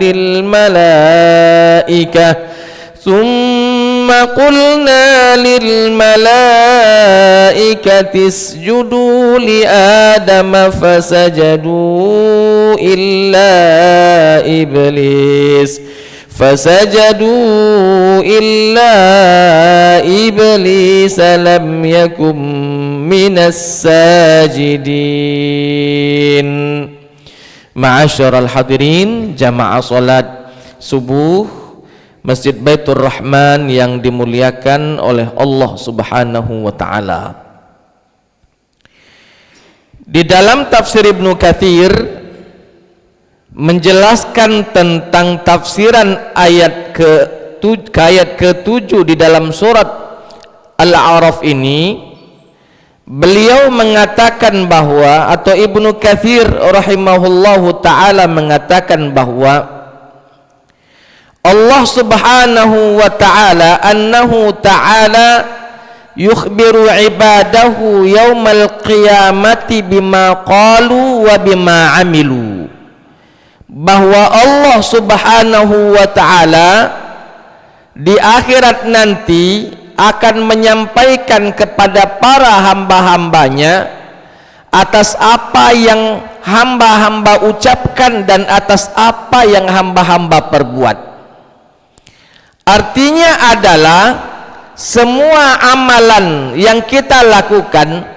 للملائكة اسجدوا لآدم فسجدوا إلا إبليس لم يكن من الساجدين. Ma'asyiral hadirin, jamaah salat subuh Masjid Baitur Rahman yang dimuliakan oleh Allah Subhanahu wa taala. Di dalam tafsir Ibnu Katsir menjelaskan tentang tafsiran ayat ke-7 di dalam surat Al-A'raf ini, beliau mengatakan bahwa, atau Ibnu Katsir rahimahullahu taala mengatakan bahwa Allah Subhanahu wa ta'ala annahu ta'ala yukhbiru ibadahu yaumal qiyamati bima qalu wa bima amilu, bahwa Allah Subhanahu wa ta'ala di akhirat nanti akan menyampaikan kepada para hamba-hambanya atas apa yang hamba-hamba ucapkan dan atas apa yang hamba-hamba perbuat. Artinya adalah semua amalan yang kita lakukan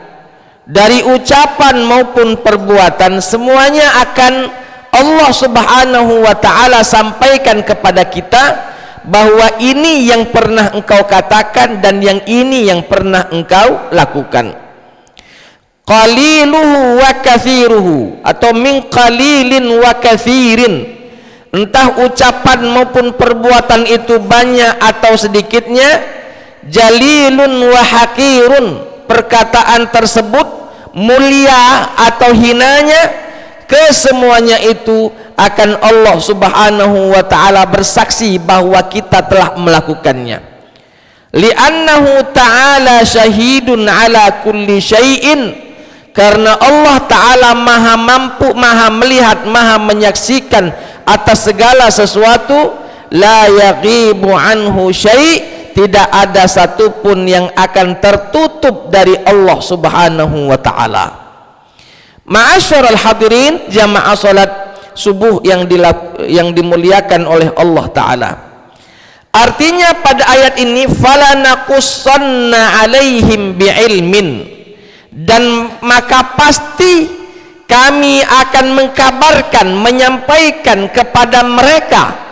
dari ucapan maupun perbuatan, semuanya akan Allah Subhanahu wa ta'ala sampaikan kepada kita bahwa ini yang pernah engkau katakan dan yang ini yang pernah engkau lakukan. Qaliluhu wa kathiruhu, atau min qalilin wa kathirin, entah ucapan maupun perbuatan itu banyak atau sedikitnya, jalilun wa hakirun, perkataan tersebut mulia atau hinanya, kesemuanya itu akan Allah Subhanahu wa ta'ala bersaksi bahwa kita telah melakukannya. Li'annahu ta'ala syahidun ala kulli syai'in, karena Allah ta'ala maha mampu, maha melihat, maha menyaksikan atas segala sesuatu. La yaghibu anhu syai', tidak ada satupun yang akan tertutup dari Allah Subhanahu wa ta'ala. Ma'asyiral hadirin, jamaah salat subuh yang dimuliakan oleh Allah ta'ala. Artinya pada ayat ini, falanaqussanna alaihim bi'ilmin, dan maka pasti kami akan mengkabarkan, menyampaikan kepada mereka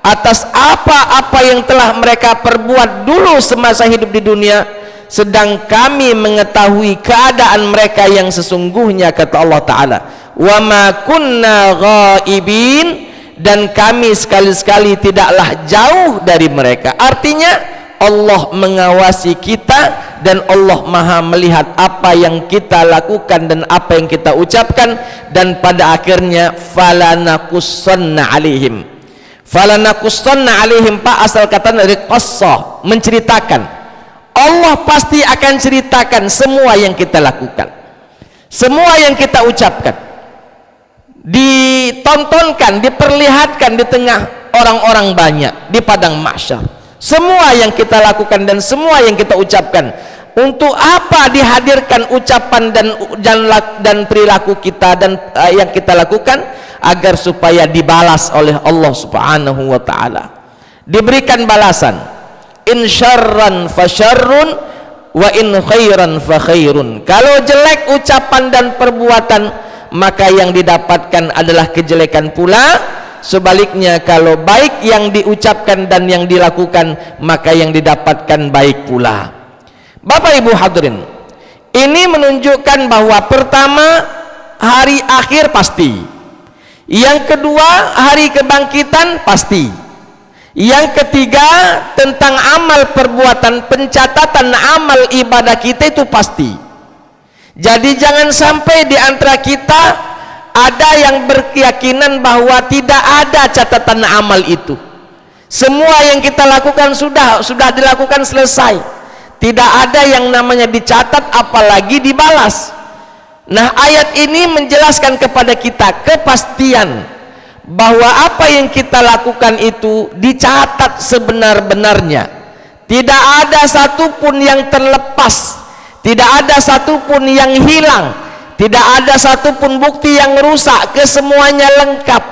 atas apa-apa yang telah mereka perbuat dulu semasa hidup di dunia, sedang kami mengetahui keadaan mereka yang sesungguhnya, kata Allah ta'ala. Wa ma kunna ghaibin, dan kami sekali-sekali tidaklah jauh dari mereka. Artinya Allah mengawasi kita dan Allah maha melihat apa yang kita lakukan dan apa yang kita ucapkan. Dan pada akhirnya falanakussanna alaihim, falanakussanna alaihim, pak, asal kata dari qassa, menceritakan. Allah pasti akan ceritakan semua yang kita lakukan, semua yang kita ucapkan, ditontonkan, diperlihatkan di tengah orang-orang banyak di padang mahsyar. Semua yang kita lakukan dan semua yang kita ucapkan. Untuk apa dihadirkan ucapan dan perilaku kita dan yang kita lakukan? Agar supaya dibalas oleh Allah Subhanahu wa ta'ala, diberikan balasan. In syarran fa syarrun wa in khairan fa khairun. Kalau jelek ucapan dan perbuatan, maka yang didapatkan adalah kejelekan pula. Sebaliknya, kalau baik yang diucapkan dan yang dilakukan, maka yang didapatkan baik pula. Bapak Ibu hadirin, ini menunjukkan bahwa pertama, hari akhir pasti. Yang kedua, hari kebangkitan pasti. Yang ketiga, tentang amal perbuatan, pencatatan amal ibadah kita itu pasti. Jadi jangan sampai di antara kita ada yang berkeyakinan bahwa tidak ada catatan amal itu. Semua yang kita lakukan sudah dilakukan, selesai. Tidak ada yang namanya dicatat apalagi dibalas. Nah, ayat ini menjelaskan kepada kita kepastian bahwa apa yang kita lakukan itu dicatat sebenar-benarnya. Tidak ada satupun yang terlepas, tidak ada satupun yang hilang, tidak ada satupun bukti yang rusak, kesemuanya lengkap.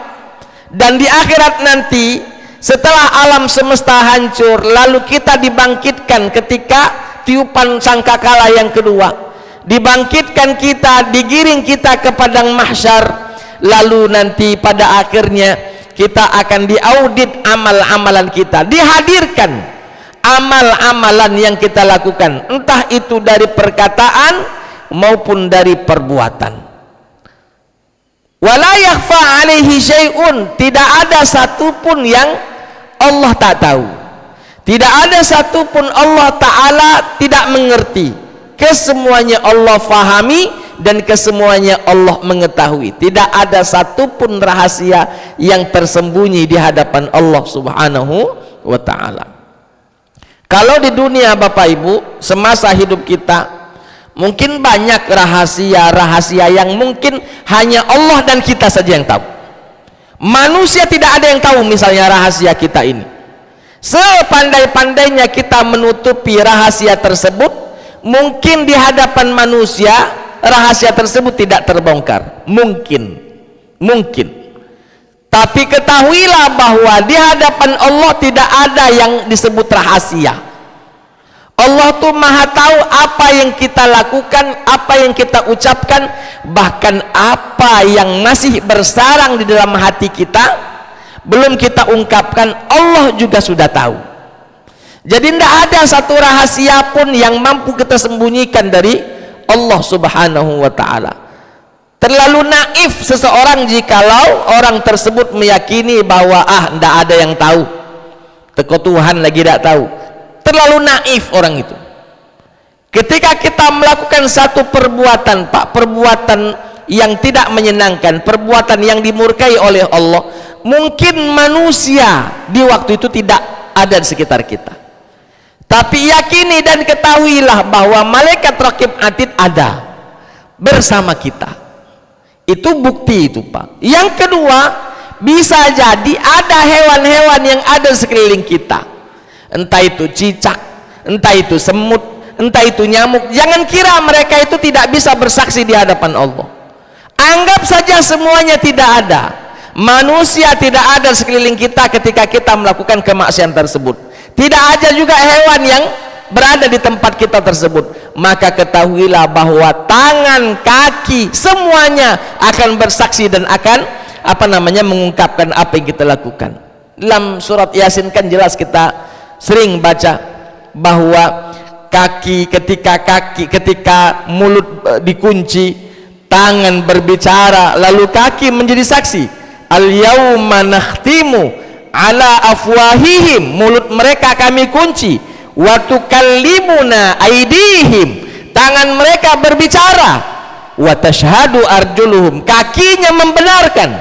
Dan di akhirat nanti, setelah alam semesta hancur, lalu kita dibangkitkan ketika tiupan sangkakala yang kedua, dibangkitkan kita, digiring kita ke padang mahsyar. Lalu nanti pada akhirnya kita akan diaudit amal-amalan kita, dihadirkan amal-amalan yang kita lakukan, entah itu dari perkataan maupun dari perbuatan. Wala yakhfa alaihi syai'un, tidak ada satupun yang Allah tak tahu, tidak ada satupun Allah Ta'ala tidak mengerti. Kesemuanya Allah fahami dan kesemuanya Allah mengetahui. Tidak ada satupun rahasia yang tersembunyi di hadapan Allah Subhanahu wa Ta'ala. Kalau di dunia Bapak Ibu, semasa hidup kita, mungkin banyak rahasia-rahasia yang mungkin hanya Allah dan kita saja yang tahu. Manusia tidak ada yang tahu misalnya rahasia kita ini. Sepandai-pandainya kita menutupi rahasia tersebut, mungkin di hadapan manusia rahasia tersebut tidak terbongkar, mungkin. Tapi ketahuilah bahwa di hadapan Allah tidak ada yang disebut rahasia. Allah tuh maha tahu apa yang kita lakukan, apa yang kita ucapkan, bahkan apa yang masih bersarang di dalam hati kita belum kita ungkapkan, Allah juga sudah tahu. Jadi tidak ada satu rahasia pun yang mampu kita sembunyikan dari Allah Subhanahu wa Ta'ala. Terlalu naif seseorang jikalau orang tersebut meyakini bahwa tidak ada yang tahu, teko Tuhan lagi tidak tahu. Terlalu naif orang itu. Ketika kita melakukan satu perbuatan, Pak, perbuatan yang tidak menyenangkan, perbuatan yang dimurkai oleh Allah, mungkin manusia di waktu itu tidak ada di sekitar kita. Tapi yakini dan ketahuilah bahwa malaikat raqib atid ada bersama kita. Itu bukti itu, Pak. Yang kedua, bisa jadi ada hewan-hewan yang ada di sekeliling kita. Entah itu cicak, entah itu semut, entah itu nyamuk. Jangan kira mereka itu tidak bisa bersaksi di hadapan Allah. Anggap saja semuanya tidak ada. Manusia tidak ada di sekeliling kita ketika kita melakukan kemaksiatan tersebut. Tidak ada juga hewan yang berada di tempat kita tersebut. Maka ketahuilah bahwa tangan, kaki, semuanya akan bersaksi dan akan mengungkapkan apa yang kita lakukan. Dalam surat Yasin kan jelas, kita sering baca bahwa ketika mulut dikunci, tangan berbicara, lalu kaki menjadi saksi. Al-yauma nakhtimu ala afwahihim, mulut mereka kami kunci, wa tukallimuna aydihim, tangan mereka berbicara, wa tashhadu arjuluhum, kakinya membenarkan,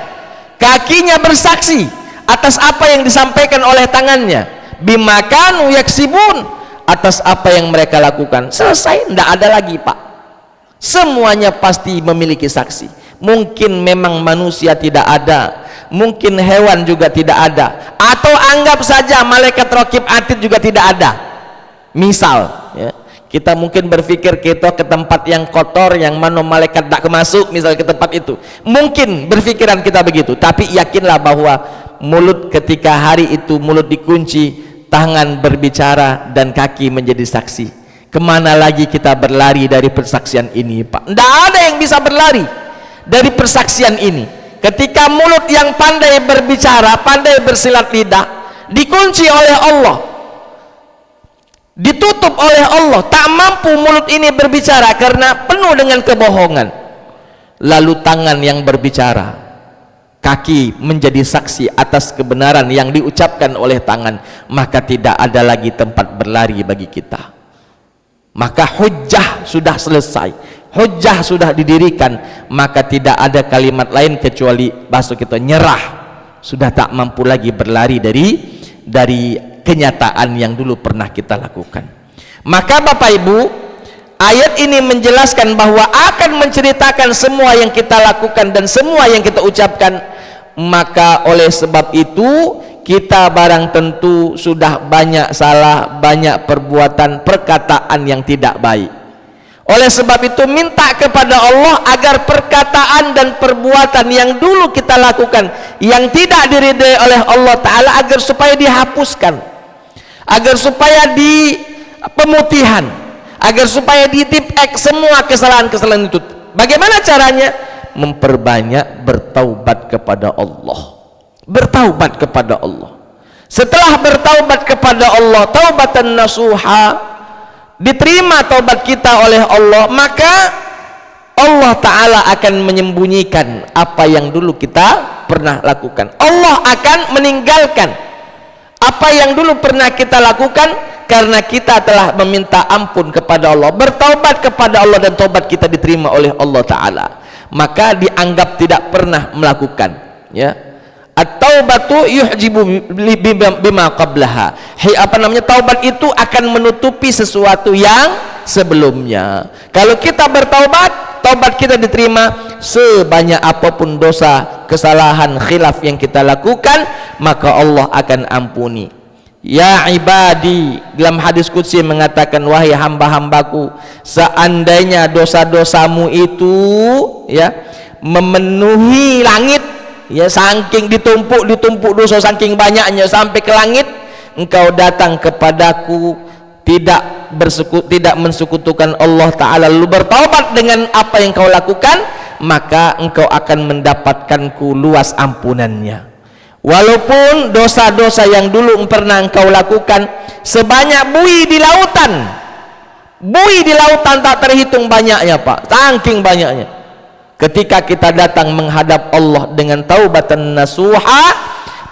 kakinya bersaksi atas apa yang disampaikan oleh tangannya, bima kanu yaksibun, atas apa yang mereka lakukan. Selesai, tidak ada lagi, Pak. Semuanya pasti memiliki saksi. Mungkin memang manusia tidak ada, mungkin hewan juga tidak ada, atau anggap saja malaikat raqib atid juga tidak ada. Misal ya, kita mungkin berpikir kita ke tempat yang kotor, yang mana malaikat tak masuk, misal ke tempat itu, mungkin berpikiran kita begitu. Tapi yakinlah bahwa mulut ketika hari itu mulut dikunci, tangan berbicara dan kaki menjadi saksi. Kemana lagi kita berlari dari persaksian ini, Pak? Tidak ada yang bisa berlari dari persaksian ini. Ketika mulut yang pandai berbicara, pandai bersilat lidah, dikunci oleh Allah, ditutup oleh Allah, tak mampu mulut ini berbicara karena penuh dengan kebohongan. Lalu tangan yang berbicara, kaki menjadi saksi atas kebenaran yang diucapkan oleh tangan, maka tidak ada lagi tempat berlari bagi kita. Maka hujjah sudah selesai, hujjah sudah didirikan, maka tidak ada kalimat lain kecuali bahasa kita nyerah. Sudah tak mampu lagi berlari dari kenyataan yang dulu pernah kita lakukan. Maka Bapak Ibu, ayat ini menjelaskan bahwa akan menceritakan semua yang kita lakukan dan semua yang kita ucapkan, maka oleh sebab itu kita barang tentu sudah banyak salah, banyak perbuatan, perkataan yang tidak baik. Oleh sebab itu minta kepada Allah agar perkataan dan perbuatan yang dulu kita lakukan yang tidak diridai oleh Allah Ta'ala agar supaya dihapuskan, agar supaya di pemutihan, agar supaya ditipek semua kesalahan-kesalahan itu. Bagaimana caranya? Memperbanyak bertaubat kepada Allah. Bertaubat kepada Allah. Setelah bertaubat kepada Allah, taubatan nasuha, diterima taubat kita oleh Allah, maka Allah Ta'ala akan menyembunyikan apa yang dulu kita pernah lakukan. Allah akan meninggalkan apa yang dulu pernah kita lakukan karena kita telah meminta ampun kepada Allah, bertaubat kepada Allah, dan taubat kita diterima oleh Allah Ta'ala, maka dianggap tidak pernah melakukan, ya. At-taubatu yuhjibu bima qablaha. Taubat itu akan menutupi sesuatu yang sebelumnya. Kalau kita bertaubat, taubat kita diterima sebanyak apapun dosa, kesalahan, khilaf yang kita lakukan, maka Allah akan ampuni. Ya ibadi, dalam hadis qudsi mengatakan, wahai hamba-hambaku, seandainya dosa-dosamu itu, ya, memenuhi langit, ya, saking ditumpuk dosa saking banyaknya sampai ke langit, engkau datang kepadaku tidak mensekutukan Allah Ta'ala, lalu bertaubat dengan apa yang kau lakukan, maka engkau akan mendapatkanku luas ampunannya. Walaupun dosa-dosa yang dulu pernah engkau lakukan sebanyak buih di lautan tak terhitung banyaknya, Pak, saking banyaknya. Ketika kita datang menghadap Allah dengan taubatan nasuha,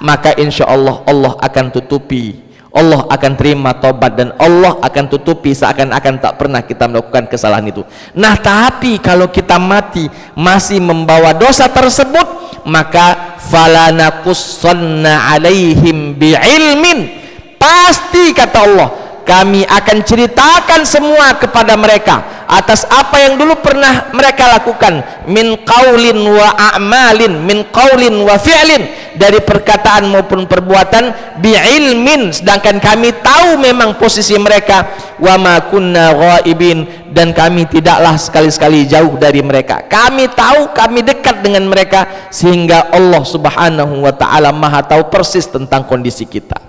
maka insya Allah Allah akan tutupi, Allah akan terima taubat, dan Allah akan tutupi seakan-akan tak pernah kita melakukan kesalahan itu. Nah, tapi kalau kita mati masih membawa dosa tersebut, maka falanakussanna alaihim bi'ilmin, pasti kata Allah, kami akan ceritakan semua kepada mereka atas apa yang dulu pernah mereka lakukan, min qaulin wa a'malin, min qaulin wa fi'lin, dari perkataan maupun perbuatan, bi'ilmin, sedangkan kami tahu memang posisi mereka, wa ma kunna ghaibin, dan kami tidaklah sekali-sekali jauh dari mereka, kami tahu, kami dekat dengan mereka, sehingga Allah Subhanahu wa Ta'ala maha tahu persis tentang kondisi kita.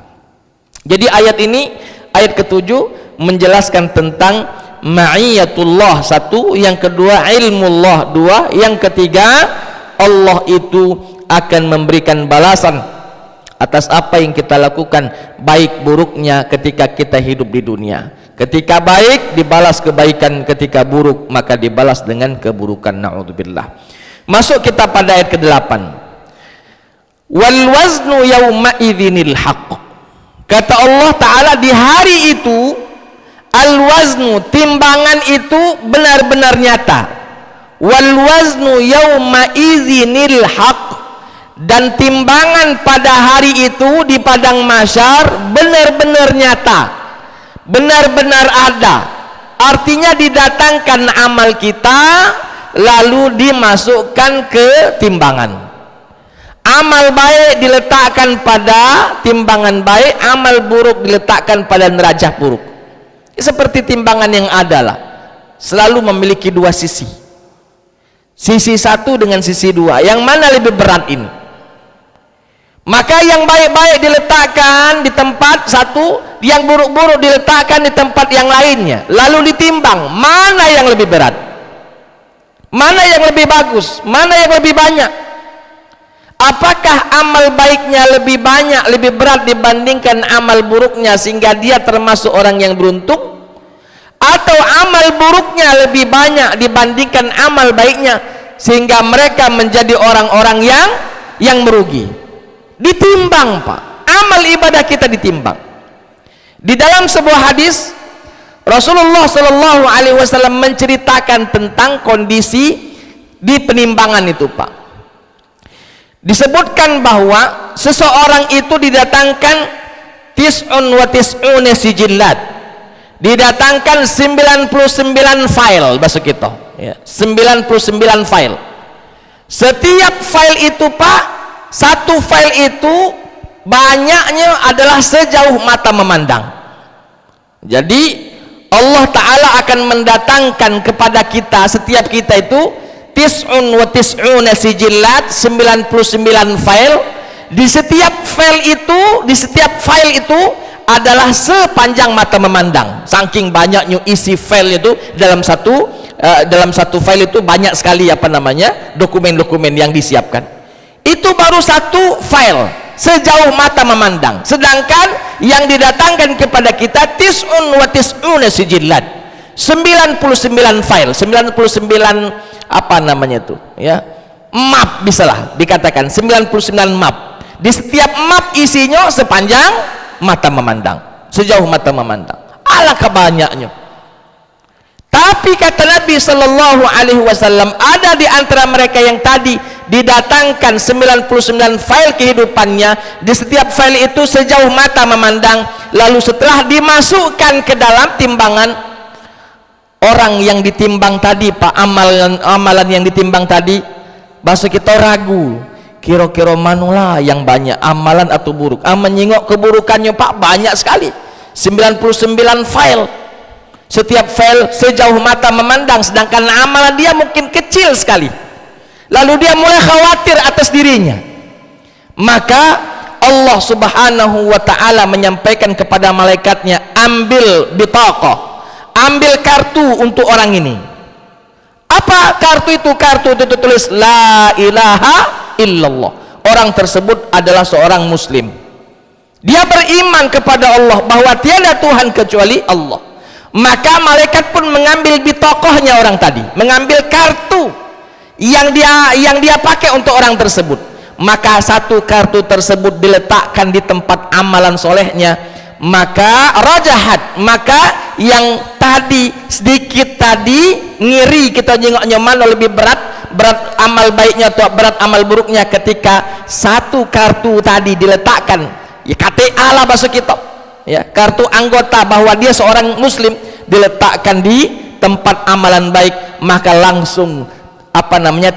Jadi ayat ini, ayat ketujuh, menjelaskan tentang ma'iyatullah, satu, yang kedua ilmullah, dua, yang ketiga Allah itu akan memberikan balasan atas apa yang kita lakukan, baik buruknya ketika kita hidup di dunia. Ketika baik dibalas kebaikan, ketika buruk maka dibalas dengan keburukan, na'udzubillah. Masuk kita pada ayat ke-8, wal waznu yawma idzinil haqq. Kata Allah Ta'ala, di hari itu al-waznu, timbangan itu benar-benar nyata. Wal waznu yawma idzinil haq, dan timbangan pada hari itu di padang mahsyar benar-benar nyata, benar-benar ada. Artinya didatangkan amal kita lalu dimasukkan ke timbangan. Amal baik diletakkan pada timbangan baik, amal buruk diletakkan pada nerajah buruk. Seperti timbangan yang ada lah, selalu memiliki dua sisi, sisi satu dengan sisi dua, yang mana lebih berat ini? Maka yang baik-baik diletakkan di tempat satu, yang buruk-buruk diletakkan di tempat yang lainnya, lalu ditimbang mana yang lebih berat, mana yang lebih bagus, mana yang lebih banyak. Apakah amal baiknya lebih banyak, lebih berat dibandingkan amal buruknya, sehingga dia termasuk orang yang beruntung? Atau amal buruknya lebih banyak dibandingkan amal baiknya, sehingga mereka menjadi orang-orang yang merugi? Ditimbang, Pak. Amal ibadah kita ditimbang. Di dalam sebuah hadis, Rasulullah SAW menceritakan tentang kondisi di penimbangan itu, Pak. Disebutkan bahwa seseorang itu didatangkan tis'un wa tis'una sijillat, didatangkan 99 file, bahasa kita, ya, 99 file. Setiap file itu, Pak, satu file itu banyaknya adalah sejauh mata memandang. Jadi Allah Ta'ala akan mendatangkan kepada kita, setiap kita itu tis'un wa tis'una sijillat, 99 file. Di setiap file itu adalah sepanjang mata memandang. Saking banyaknya isi file itu dalam satu file itu banyak sekali dokumen-dokumen yang disiapkan. Itu baru satu file sejauh mata memandang. Sedangkan yang didatangkan kepada kita tis'un wa tis'una sijillat, 99 file, 99 map, bisalah dikatakan 99 map. Di setiap map isinya sepanjang mata memandang, sejauh mata memandang. Alangkah banyaknya. Tapi kata Nabi Sallallahu Alaihi Wasallam, ada di antara mereka yang tadi didatangkan 99 file kehidupannya, di setiap file itu sejauh mata memandang, lalu setelah dimasukkan ke dalam timbangan, orang yang ditimbang tadi Pak, amalan yang ditimbang tadi, bahasa kita ragu, kira-kira manulah yang banyak, amalan atau buruk. Menyingok keburukannya Pak, banyak sekali, 99 file, setiap file sejauh mata memandang, sedangkan amalan dia mungkin kecil sekali. Lalu dia mulai khawatir atas dirinya. Maka Allah Subhanahu wa ta'ala menyampaikan kepada malaikatnya, ambil bitaqah, ambil kartu untuk orang ini. Apa kartu itu? Kartu itu tulis la ilaha illallah. Orang tersebut adalah seorang muslim, dia beriman kepada Allah bahwa tiada Tuhan kecuali Allah. Maka malaikat pun mengambil bitaqahnya orang tadi, mengambil kartu yang dia pakai untuk orang tersebut. Maka satu kartu tersebut diletakkan di tempat amalan solehnya. Maka rajahat, maka yang tadi sedikit tadi ngiri kita jengoknya mana lebih berat amal baiknya atau berat amal buruknya, ketika satu kartu tadi diletakkan, ya KTA lah bahasa kita, ya, kartu anggota bahwa dia seorang muslim, diletakkan di tempat amalan baik, maka langsung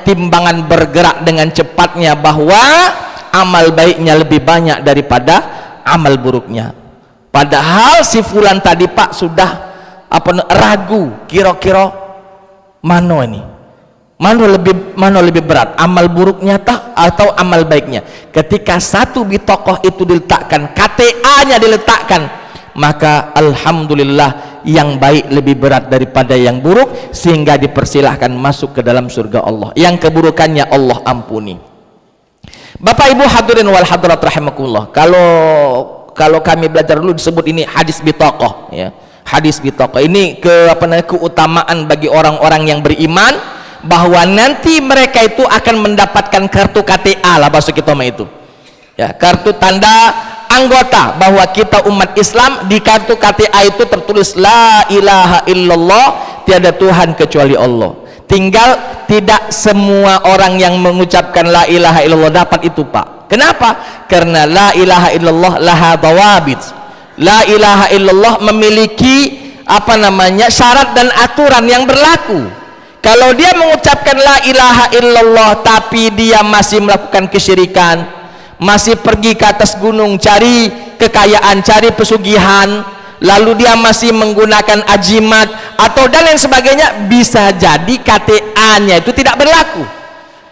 timbangan bergerak dengan cepatnya bahwa amal baiknya lebih banyak daripada amal buruknya. Padahal si fulan tadi Pak sudah ragu, kira-kira mana lebih berat, amal buruknya atau amal baiknya. Ketika satu bitaqah itu diletakkan, KTA-nya diletakkan, maka alhamdulillah yang baik lebih berat daripada yang buruk, sehingga dipersilahkan masuk ke dalam surga Allah. Yang keburukannya Allah ampuni. Bapak Ibu hadirin wal hadirat rahimakumullah, kalau kami belajar dulu disebut ini hadis bitaqah, ya. Hadis bitaqah ini keutamaan bagi orang-orang yang beriman, bahwa nanti mereka itu akan mendapatkan kartu KTA lah bahasa kita itu, ya, kartu tanda anggota bahwa kita umat Islam. Di kartu KTA itu tertulis la ilaha illallah, tiada Tuhan kecuali Allah. Tinggal tidak semua orang yang mengucapkan la ilaha illallah dapat itu Pak. Kenapa? Karena la ilaha illallah laha dawabit. La ilaha illallah memiliki syarat dan aturan yang berlaku. Kalau dia mengucapkan la ilaha illallah tapi dia masih melakukan kesyirikan, masih pergi ke atas gunung cari kekayaan, cari pesugihan, lalu dia masih menggunakan ajimat atau dan lain sebagainya, bisa jadi KTA-nya itu tidak berlaku.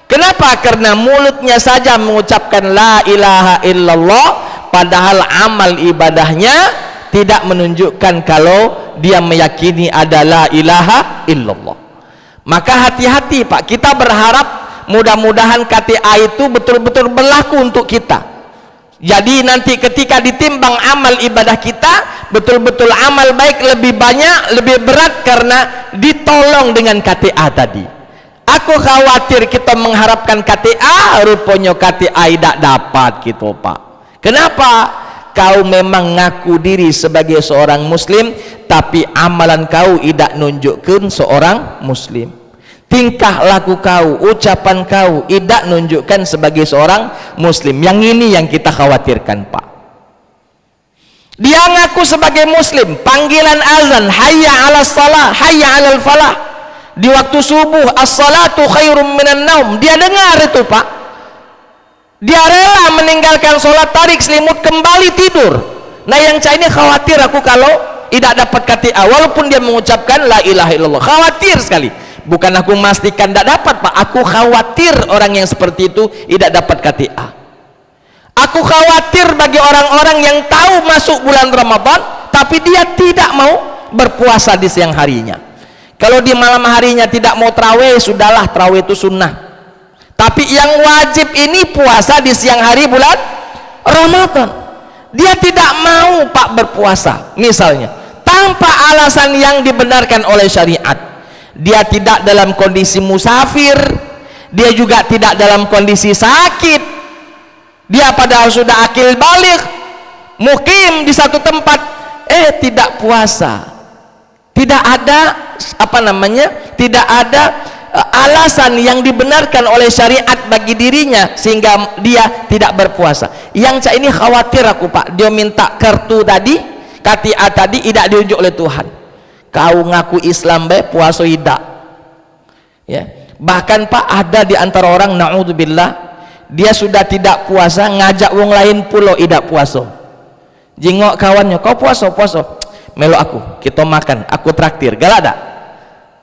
Kenapa? Karena mulutnya saja mengucapkan la ilaha illallah, padahal amal ibadahnya tidak menunjukkan kalau dia meyakini ada la ilaha illallah. Maka hati-hati Pak, kita berharap mudah-mudahan KTA itu betul-betul berlaku untuk kita. Jadi nanti ketika ditimbang amal ibadah kita, betul-betul amal baik lebih banyak, lebih berat karena ditolong dengan KTA tadi. Aku khawatir kita mengharapkan KTA, rupanya KTA tidak dapat gitu Pak. Kenapa? Kau memang ngaku diri sebagai seorang muslim, tapi amalan kau tidak nunjukkan seorang muslim. Tingkah laku kau, ucapan kau tidak nunjukkan sebagai seorang muslim. Yang ini yang kita khawatirkan Pak. Dia ngaku sebagai muslim, panggilan azan hayya 'alas shalah, hayya 'alal falah, di waktu subuh as-salatu khairum minan naum, dia dengar itu Pak. dia rela meninggalkan sholat, tarik selimut, kembali tidur. Nah yang cah ini khawatir aku kalau tidak dapat KTA, walaupun dia mengucapkan la ilaha illallah, khawatir sekali. Bukan aku memastikan tidak dapat Pak, aku khawatir orang yang seperti itu tidak dapat KTA. Aku khawatir bagi orang-orang yang tahu masuk bulan Ramadan tapi dia tidak mau berpuasa di siang harinya. Kalau di malam harinya tidak mau tarawih, sudahlah, tarawih itu sunnah. Tapi yang wajib ini puasa di siang hari bulan Ramadan. Dia tidak mau Pak berpuasa misalnya tanpa alasan yang dibenarkan oleh syariat. Dia tidak dalam kondisi musafir, dia juga tidak dalam kondisi sakit, dia padahal sudah akil balik, mukim di satu tempat, tidak puasa. Tidak ada tidak ada alasan yang dibenarkan oleh syariat bagi dirinya sehingga dia tidak berpuasa. Yang cak ini khawatir aku Pak, dia minta kartu tadi, KTA tadi tidak diunjuk oleh Tuhan. Kau ngaku Islam puasa tidak, ya. Bahkan Pak ada di antara orang, naudzubillah, dia sudah tidak puasa, ngajak wong lain pulau tidak puasa. Jingok kawannya, kau puasa, melo aku, kita makan, aku traktir, galak ada.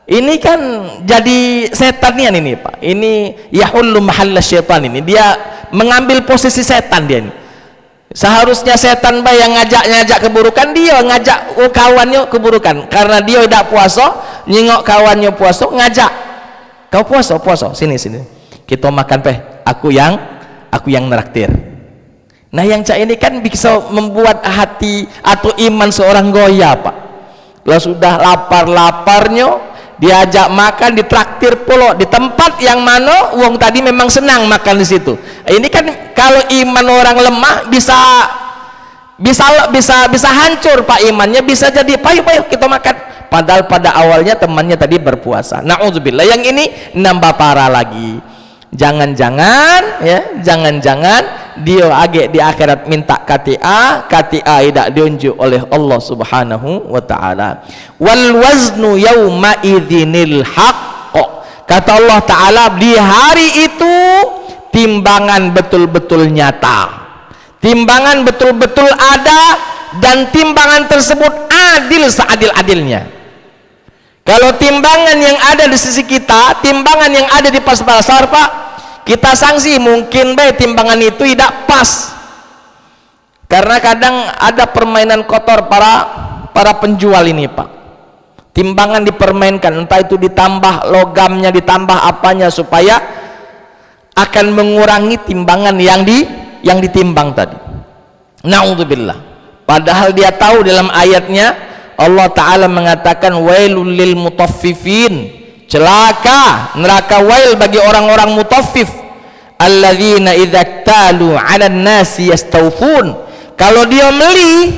Ini kan jadi setannya ini Pak, ini yahullu mahalla syaitan, ini dia mengambil posisi setan dia ini. Seharusnya setan yang ngajak keburukan, dia ngajak kawannya keburukan, karena dia tidak puasa, nyingok kawannya puasa, ngajak kau puasa, sini kita makan aku yang neraktir. Nah yang cak ini kan bisa membuat hati atau iman seorang goyah Pak. Kalau sudah lapar-laparnya diajak makan, ditraktir pula di tempat yang mana uang tadi memang senang makan di situ. Ini kan kalau iman orang lemah bisa hancur Pak imannya, bisa jadi payu kita makan. Padahal pada awalnya temannya tadi berpuasa. Na'udzubillah, yang ini nambah parah lagi. Jangan-jangan dia agak di akhirat minta KTA tidak diunjuk oleh Allah Subhanahu wa taala. Wal waznu yauma idzinil haqq, kata Allah taala, di hari itu timbangan betul-betul nyata, timbangan betul-betul ada, dan timbangan tersebut adil seadil-adilnya. Kalau timbangan yang ada di sisi kita, timbangan yang ada di pasar Pak, kita sanksi, mungkin timbangan itu tidak pas, karena kadang ada permainan kotor para penjual ini Pak. Timbangan dipermainkan, entah itu ditambah logamnya, ditambah apanya, supaya akan mengurangi timbangan yang ditimbang tadi. Na'udzubillah. Padahal dia tahu dalam ayatnya Allah Ta'ala mengatakan wailul lil mutaffifin, celaka, neraka wail bagi orang-orang mutaffif, alladzina idza talu 'alan nasi yastawfun. Kalau dia meli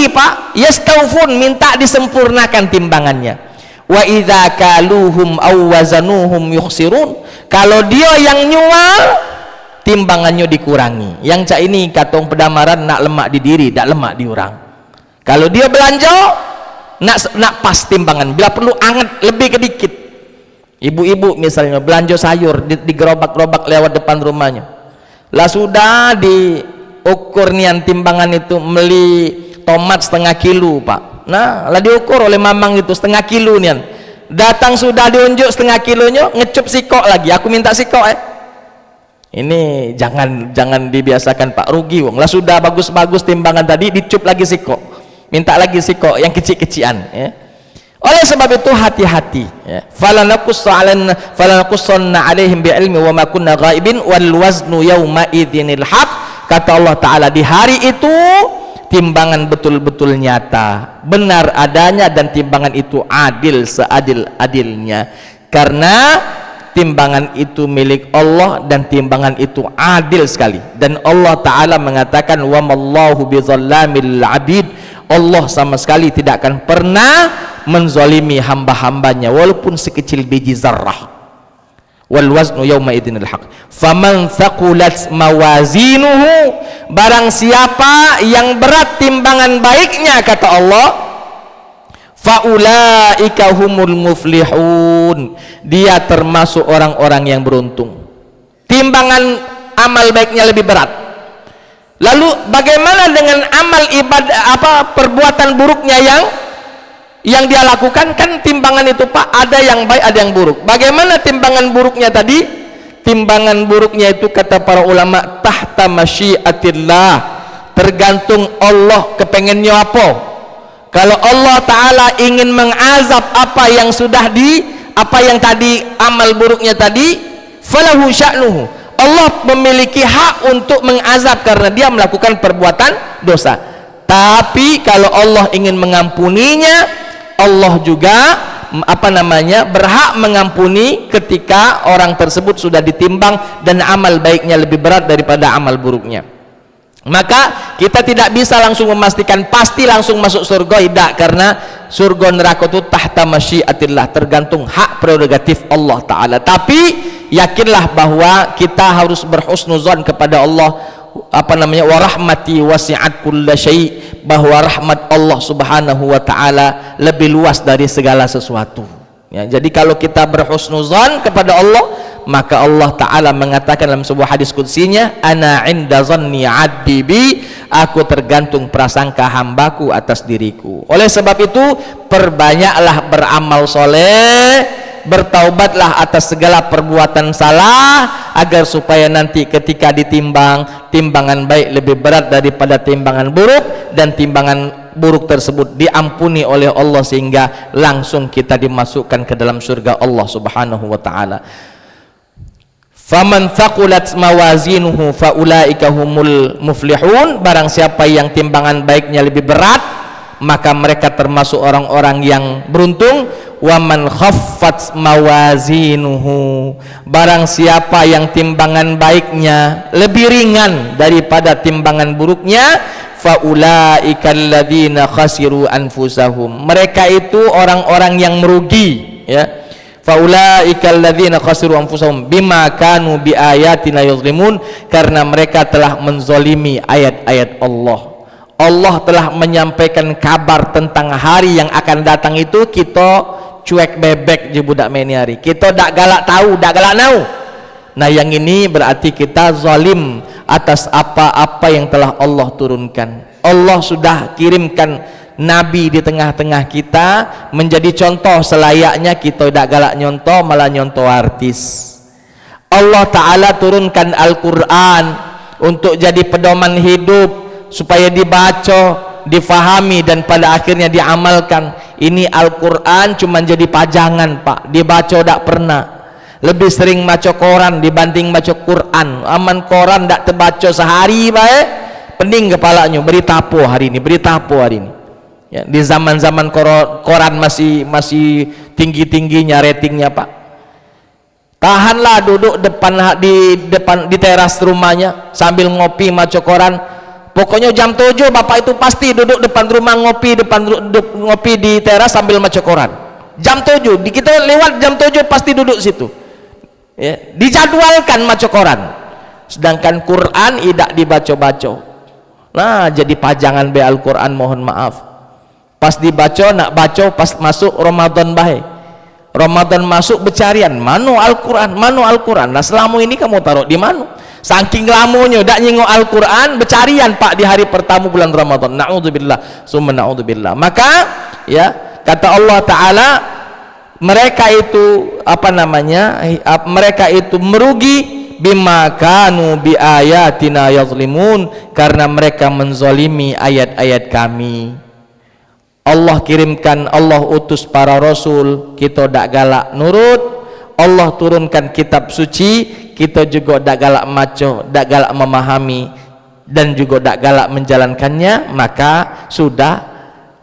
Pak, yastawfun, minta disempurnakan timbangannya. Wa idza kaluhum aw wazanuhum yukhsirun. Kalau dia yang nyual, timbangannya dikurangi. Yang cak ini katong pedamaran nak lemak di diri, tak lemak di orang. Kalau dia belanja nak pas timbangan, bila perlu anget lebih sedikit. Ibu-ibu misalnya belanja sayur di gerobak-gerobak lewat depan rumahnya, lah sudah diukur nian timbangan itu, meli tomat 1/2 kilo Pak. Nah lah diukur oleh mamang itu 1/2 kilo nian, datang sudah diunjuk 1/2 kilonya, ngecup sikok lagi, aku minta sikok ini jangan dibiasakan Pak, rugi wong. Lah sudah bagus-bagus timbangan tadi, dicup lagi sikok, minta lagi sikok yang kecil-kecilan ya. Oleh sebab itu hati-hati ya. Falanaqussanna 'alaihim bi'ilmi wa ma kunna ghaibin wal waznu yauma idzinil haq, kata Allah Ta'ala, di hari itu timbangan betul-betul nyata, benar adanya, dan timbangan itu adil seadil-adilnya, karena timbangan itu milik Allah dan timbangan itu adil sekali. Dan Allah Ta'ala mengatakan wa mallahu bizallamil 'abid, Allah sama sekali tidak akan pernah menzalimi hamba-hambanya walaupun sekecil biji zarrah. Wal waznu yawma idzinil haq faman thaqulat mawazinuhu, barang siapa yang berat timbangan baiknya, kata Allah, faulaika humul muflihun, dia termasuk orang-orang yang beruntung. Timbangan amal baiknya lebih berat. Lalu bagaimana dengan amal ibadah perbuatan buruknya yang dia lakukan? Kan timbangan itu Pak, ada yang baik ada yang buruk. Bagaimana timbangan buruknya tadi? Timbangan buruknya itu kata para ulama tahta masyiatillah, tergantung Allah kepengennya apa. Kalau Allah Ta'ala ingin mengazab apa yang tadi amal buruknya tadi, falahu sya'nuhu, Allah memiliki hak untuk mengazab karena dia melakukan perbuatan dosa. Tapi kalau Allah ingin mengampuninya, Allah juga berhak mengampuni ketika orang tersebut sudah ditimbang dan amal baiknya lebih berat daripada amal buruknya. Maka kita tidak bisa langsung memastikan pasti langsung masuk surga, tidak, karena surga neraka itu tahta masyiatillah, tergantung hak prerogatif Allah Ta'ala. Tapi yakinlah bahwa kita harus berhusnuzon kepada Allah, wa rahmati wasi'at kulla syai', bahwa rahmat Allah Subhanahu wa Ta'ala lebih luas dari segala sesuatu ya. Jadi kalau kita berhusnuzon kepada Allah, maka Allah Ta'ala mengatakan dalam sebuah hadis qudsinya, ana inda zanni 'abdi bi, aku tergantung prasangka hambaku atas diriku. Oleh sebab itu perbanyaklah beramal soleh, bertaubatlah atas segala perbuatan salah, agar supaya nanti ketika ditimbang, timbangan baik lebih berat daripada timbangan buruk, dan timbangan buruk tersebut diampuni oleh Allah sehingga langsung kita dimasukkan ke dalam surga Allah Subhanahu wa Ta'ala. Faman thaqulat mawazinuhu faulaika humul muflihun, barang siapa yang timbangan baiknya lebih berat, maka mereka termasuk orang-orang yang beruntung. Waman khaffat mawazinuhu, barang siapa yang timbangan baiknya lebih ringan daripada timbangan buruknya, faulaika alladzina khasiru anfusahum, mereka itu orang-orang yang merugi ya. Faulaika alladzina khasiru anfusahum bima kanu biayatina yuzlimun, karena mereka telah menzalimi ayat-ayat Allah. Allah telah menyampaikan kabar tentang hari yang akan datang itu, kita cuek bebek je budak meni hari, kita dak galak tahu, dak galak nau. Nah yang ini berarti kita zalim atas apa-apa yang telah Allah turunkan. Allah sudah kirimkan Nabi di tengah-tengah kita menjadi contoh selayaknya, kita dak galak nyontoh, malah nyontoh artis. Allah Ta'ala turunkan Al-Quran untuk jadi pedoman hidup, supaya dibaca, difahami, dan pada akhirnya diamalkan. Ini Al-Quran cuma jadi pajangan Pak, dibaca dak pernah. Lebih sering baca koran dibanding baca Quran. Aman koran dak terbaca sehari baik, pening kepalanya, berita apa hari ini, berita apa hari ini ya. Di zaman-zaman koran masih tinggi-tingginya ratingnya Pak, tahanlah duduk di teras rumahnya sambil ngopi baca koran. Pokoknya jam 7 bapak itu pasti duduk depan rumah ngopi di teras sambil baca koran. Jam 7 kita lewat jam 7 pasti duduk situ ya, dijadwalkan baca koran. Sedangkan Quran tidak dibaca-baca. Nah jadi pajangan be Al-Quran, mohon maaf. Pas dibaca nak baca pas masuk Ramadan bahe. Ramadan masuk becarian, mano Al-Quran, mano Al-Quran. Nah selama ini kamu taruh di mana? Saking lamunya dak nyengok Al-Quran, becarian Pak di hari pertama bulan Ramadan. Na'udzubillah, summa na'udzubillah. Maka ya kata Allah Ta'ala, mereka itu mereka itu merugi bima kanu bi ayatina yazlimun, karena mereka menzalimi ayat-ayat kami. Allah kirimkan, Allah utus para rasul, kita dak galak nurut. Allah turunkan kitab suci, kita juga dak galak maco, dak galak memahami, dan juga dak galak menjalankannya. Maka sudah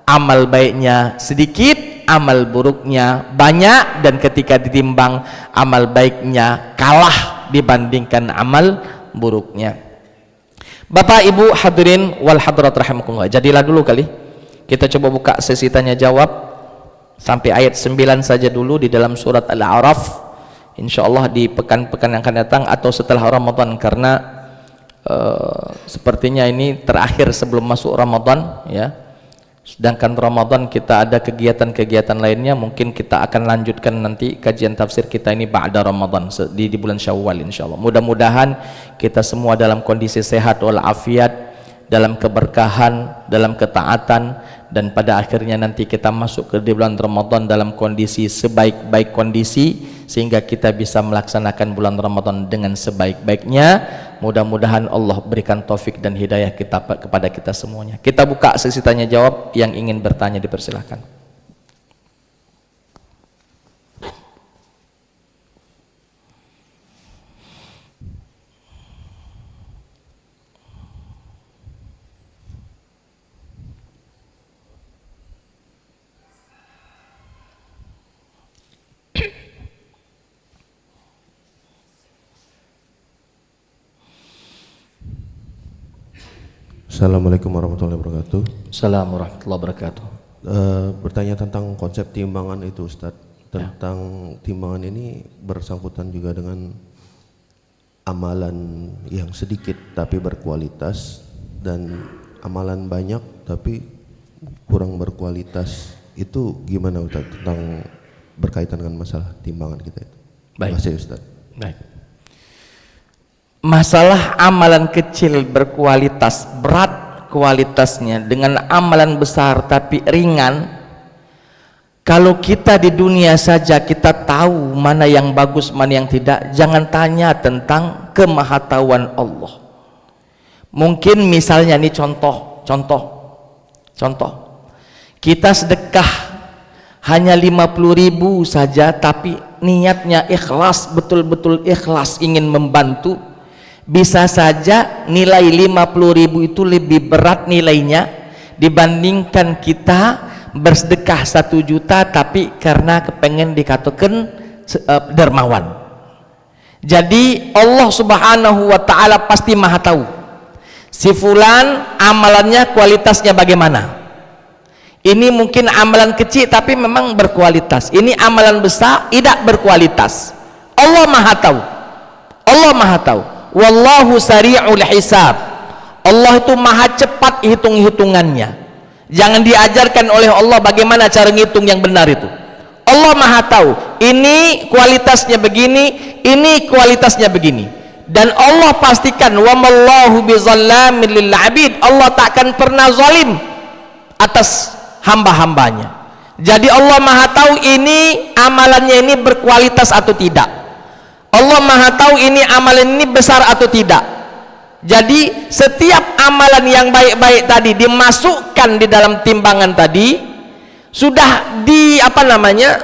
amal baiknya sedikit, amal buruknya banyak, dan ketika ditimbang amal baiknya kalah dibandingkan amal buruknya. Bapak Ibu hadirin wal hadirat rahimakumullah, jadilah dulu kali kita coba buka sesi tanya jawab sampai ayat 9 saja dulu di dalam surat Al-A'raf. Insyaallah di pekan-pekan yang akan datang atau setelah Ramadan, karena sepertinya ini terakhir sebelum masuk Ramadan ya. Sedangkan Ramadan kita ada kegiatan-kegiatan lainnya, mungkin kita akan lanjutkan nanti kajian tafsir kita ini ba'da Ramadan di bulan Syawal insyaallah. Mudah-mudahan kita semua dalam kondisi sehat walafiat, dalam keberkahan, dalam ketaatan, dan pada akhirnya nanti kita masuk ke di bulan Ramadan dalam kondisi sebaik-baik kondisi, sehingga kita bisa melaksanakan bulan Ramadan dengan sebaik-baiknya. Mudah-mudahan Allah berikan taufik dan hidayah kepada kita semuanya. Kita buka sesi tanya jawab, yang ingin bertanya dipersilahkan. Assalamualaikum warahmatullahi wabarakatuh. Assalamualaikum warahmatullahi wabarakatuh. Bertanya tentang konsep timbangan itu, Ustadz. Tentang timbangan ini bersangkutan juga dengan amalan yang sedikit tapi berkualitas, dan amalan banyak tapi kurang berkualitas. Itu gimana, Ustadz, tentang berkaitan dengan masalah timbangan kita itu? Baik. Terima kasih, Ustadz. Baik. Masalah amalan kecil berkualitas, berat kualitasnya, dengan amalan besar tapi ringan, kalau kita di dunia saja kita tahu mana yang bagus mana yang tidak, jangan tanya tentang kemahatauan Allah. Mungkin misalnya ini contoh kita sedekah hanya 50.000 saja, tapi niatnya ikhlas, betul-betul ikhlas ingin membantu, bisa saja nilai 50.000 itu lebih berat nilainya dibandingkan kita bersedekah 1 juta tapi karena kepengen dikatakan dermawan. Jadi Allah subhanahu wa ta'ala pasti maha tahu si fulan amalannya kualitasnya bagaimana. Ini mungkin amalan kecil tapi memang berkualitas, ini amalan besar tidak berkualitas. Allah maha tahu, Allah maha tahu. Wallahu sari'ul hisab. Allah itu maha cepat hitung-hitungannya. Jangan diajarkan oleh Allah bagaimana cara ngitung yang benar itu. Allah maha tahu, ini kualitasnya begini, ini kualitasnya begini. Dan Allah pastikan wa mallahu bizallamin lil abid. Allah takkan pernah zalim atas hamba-hambanya. Jadi Allah maha tahu ini amalannya ini berkualitas atau tidak. Allah maha tahu ini amalan ini besar atau tidak. Jadi setiap amalan yang baik-baik tadi dimasukkan di dalam timbangan tadi, sudah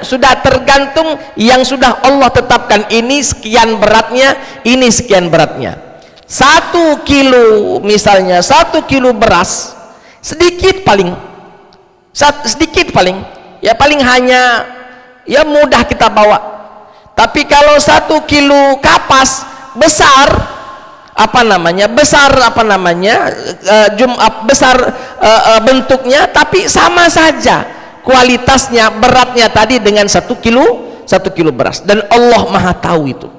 sudah tergantung yang sudah Allah tetapkan, ini sekian beratnya, ini sekian beratnya. 1 kilo misalnya, 1 kilo beras sedikit paling ya, paling hanya ya mudah kita bawa. Tapi kalau 1 kilo kapas besar bentuknya, tapi sama saja kualitasnya, beratnya tadi dengan 1 kilo beras. Dan Allah maha tahu itu.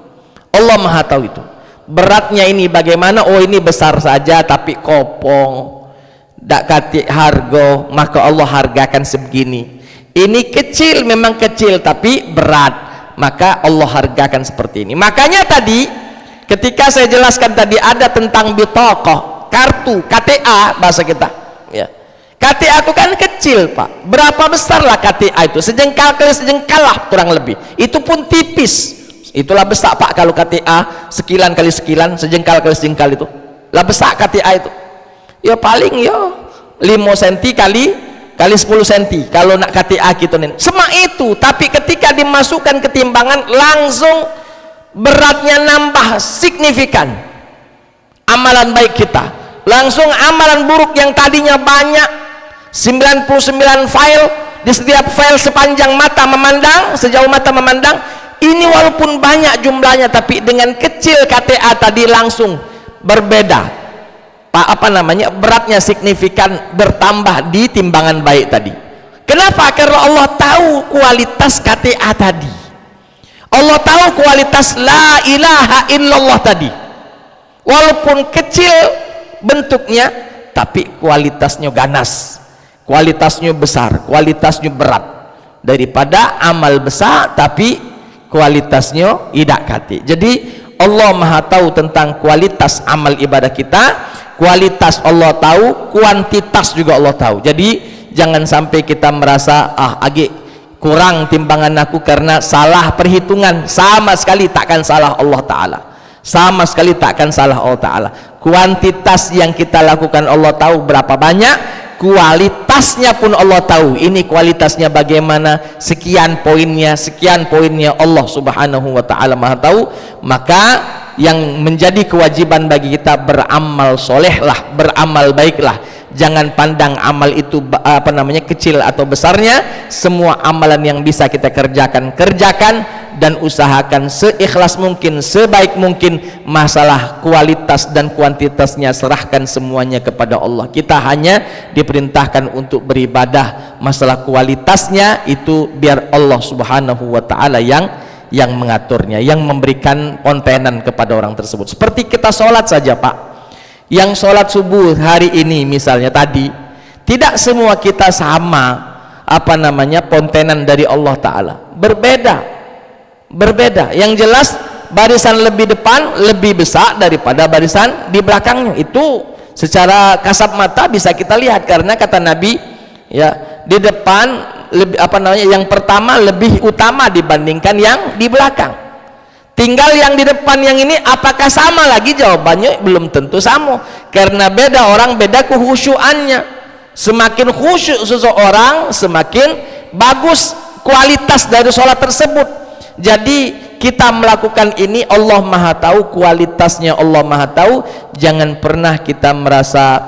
Allah maha tahu itu. Beratnya ini bagaimana? Oh, ini besar saja tapi kopong, dak kati harga, maka Allah hargakan sebegini. Ini kecil, memang kecil tapi berat, maka Allah hargakan seperti ini. Makanya tadi ketika saya jelaskan tadi ada tentang bitaqah, kartu KTA bahasa kita ya. KTA itu kan kecil, Pak. Berapa besar lah KTA itu? Sejengkal kali sejengkal lah kurang lebih. Itu pun tipis. Itulah besar, Pak, kalau KTA sekilan kali sekilan, sejengkal kali sejengkal itu. Lah besar KTA itu. Ya paling ya 5 cm kali 10 cm kalau nak KTA gitu nih. Semak itu, tapi ketika dimasukkan ke timbangan langsung beratnya nambah signifikan. Amalan baik kita, langsung amalan buruk yang tadinya banyak 99 file, di setiap file sepanjang mata memandang, sejauh mata memandang, ini walaupun banyak jumlahnya tapi dengan kecil KTA tadi langsung berbeda. Beratnya signifikan bertambah di timbangan baik tadi. Kenapa? Karena Allah tahu kualitas KTA tadi, Allah tahu kualitas la ilaha illallah tadi, walaupun kecil bentuknya tapi kualitasnya ganas, kualitasnya besar, kualitasnya berat, daripada amal besar tapi kualitasnya tidak kati. Jadi Allah Maha tahu tentang kualitas amal ibadah kita, kualitas Allah tahu, kuantitas juga Allah tahu. Jadi jangan sampai kita merasa agak kurang timbangan aku karena salah perhitungan. Sama sekali takkan salah Allah Ta'ala, sama sekali takkan salah Allah Ta'ala. Kuantitas yang kita lakukan Allah tahu berapa banyak, kualitasnya pun Allah tahu. Ini kualitasnya bagaimana, sekian poinnya Allah Subhanahu wa Ta'ala Maha tahu. Maka yang menjadi kewajiban bagi kita beramal solehlah, beramal baiklah. Jangan pandang amal itu kecil atau besarnya. Semua amalan yang bisa kita kerjakan, dan usahakan seikhlas mungkin, sebaik mungkin. Masalah kualitas dan kuantitasnya serahkan semuanya kepada Allah. Kita hanya diperintahkan untuk beribadah. Masalah kualitasnya itu biar Allah Subhanahu wa Ta'ala yang mengaturnya, yang memberikan kontenan kepada orang tersebut. Seperti kita sholat saja Pak, yang sholat subuh hari ini misalnya tadi, tidak semua kita sama kontenan dari Allah Ta'ala, berbeda. Yang jelas barisan lebih depan lebih besar daripada barisan di belakangnya. Itu secara kasat mata bisa kita lihat, karena kata Nabi ya, di depan lebih yang pertama lebih utama dibandingkan yang di belakang. Tinggal yang di depan yang ini apakah sama lagi? Jawabannya belum tentu sama, karena beda orang, beda kehusyuannya. Semakin khusyuk seseorang, semakin bagus kualitas dari sholat tersebut. Jadi kita melakukan ini, Allah Maha tahu, kualitasnya Allah Maha tahu. Jangan pernah kita merasa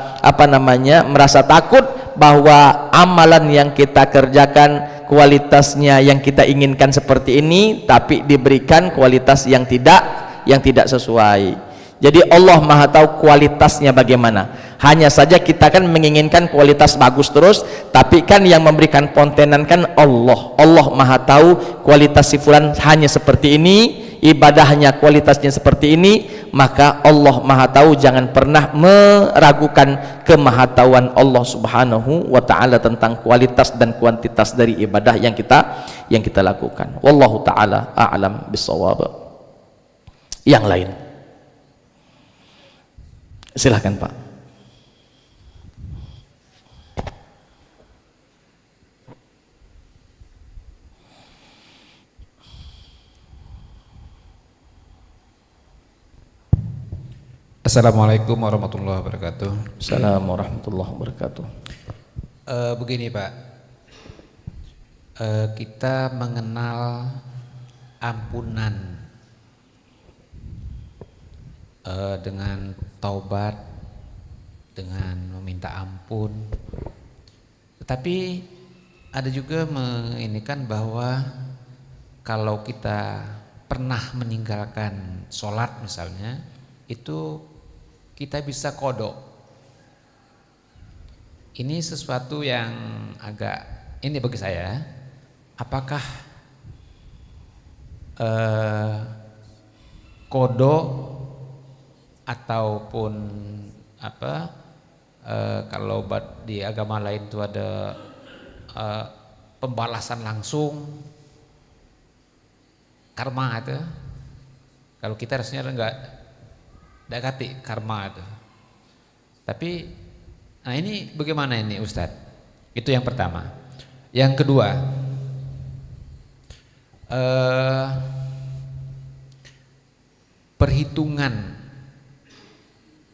merasa takut bahwa amalan yang kita kerjakan kualitasnya yang kita inginkan seperti ini, tapi diberikan kualitas yang tidak sesuai. Jadi Allah Maha tahu kualitasnya bagaimana. Hanya saja kita kan menginginkan kualitas bagus terus, tapi kan yang memberikan kontenan kan Allah. Allah Maha tahu kualitas si fulan hanya seperti ini, ibadahnya kualitasnya seperti ini. Maka Allah Maha tahu, jangan pernah meragukan kemahatauan Allah Subhanahu wa Ta'ala tentang kualitas dan kuantitas dari ibadah yang kita lakukan. Wallahu ta'ala a'lam bissawab. Yang lain silahkan Pak. Assalamualaikum warahmatullahi wabarakatuh. Assalamualaikum warahmatullahi wabarakatuh. Begini Pak, kita mengenal ampunan dengan taubat, dengan meminta ampun. Tetapi ada juga menginikan bahwa kalau kita pernah meninggalkan sholat misalnya, itu kita bisa kodok. Ini sesuatu yang agak ini bagi saya. Apakah kodok ataupun kalau di agama lain itu ada pembalasan langsung, karma itu. Kalau kita rasanya enggak kati karma itu. Tapi nah ini bagaimana ini Ustadz? Itu yang pertama. Yang kedua, perhitungan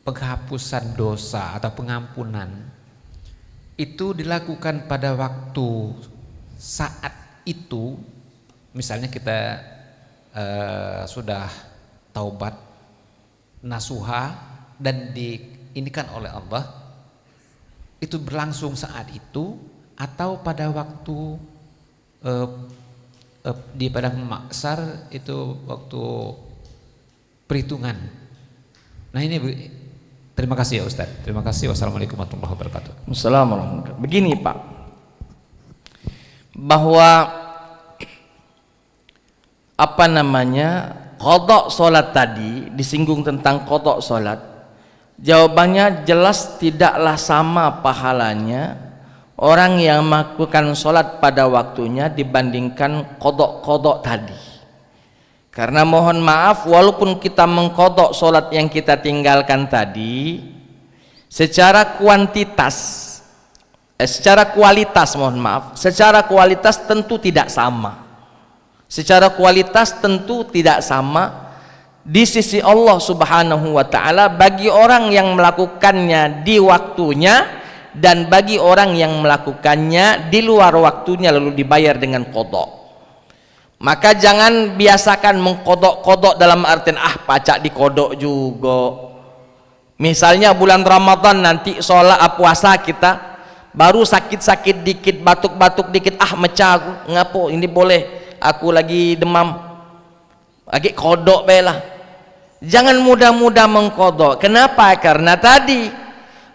penghapusan dosa atau pengampunan itu dilakukan pada waktu saat itu. Misalnya kita sudah taubat nasuha dan diinikan oleh Allah, itu berlangsung saat itu atau pada waktu di padang mahsyar itu waktu perhitungan. Nah ini terima kasih ya Ustaz. Terima kasih. Wassalamualaikum warahmatullahi wabarakatuh. Wassalamualaikum. Begini Pak, bahwa qada sholat tadi, disinggung tentang qada sholat, jawabannya jelas tidaklah sama pahalanya orang yang melakukan sholat pada waktunya dibandingkan kodok-kodok tadi. Karena mohon maaf, walaupun kita mengkodok sholat yang kita tinggalkan tadi, secara kualitas mohon maaf, secara kualitas tentu tidak sama. Secara kualitas tentu tidak sama di sisi Allah Subhanahu wa ta'ala bagi orang yang melakukannya di waktunya dan bagi orang yang melakukannya di luar waktunya lalu dibayar dengan kodok. Maka jangan biasakan mengkodok-kodok dalam artian pacak dikodok juga. Misalnya bulan Ramadan nanti sholat puasa kita baru sakit-sakit dikit, batuk-batuk dikit, mecah aku, ngapo ini boleh, aku lagi demam, lagi kodok bela. Jangan mudah-mudah mengkodok. Kenapa? Karena tadi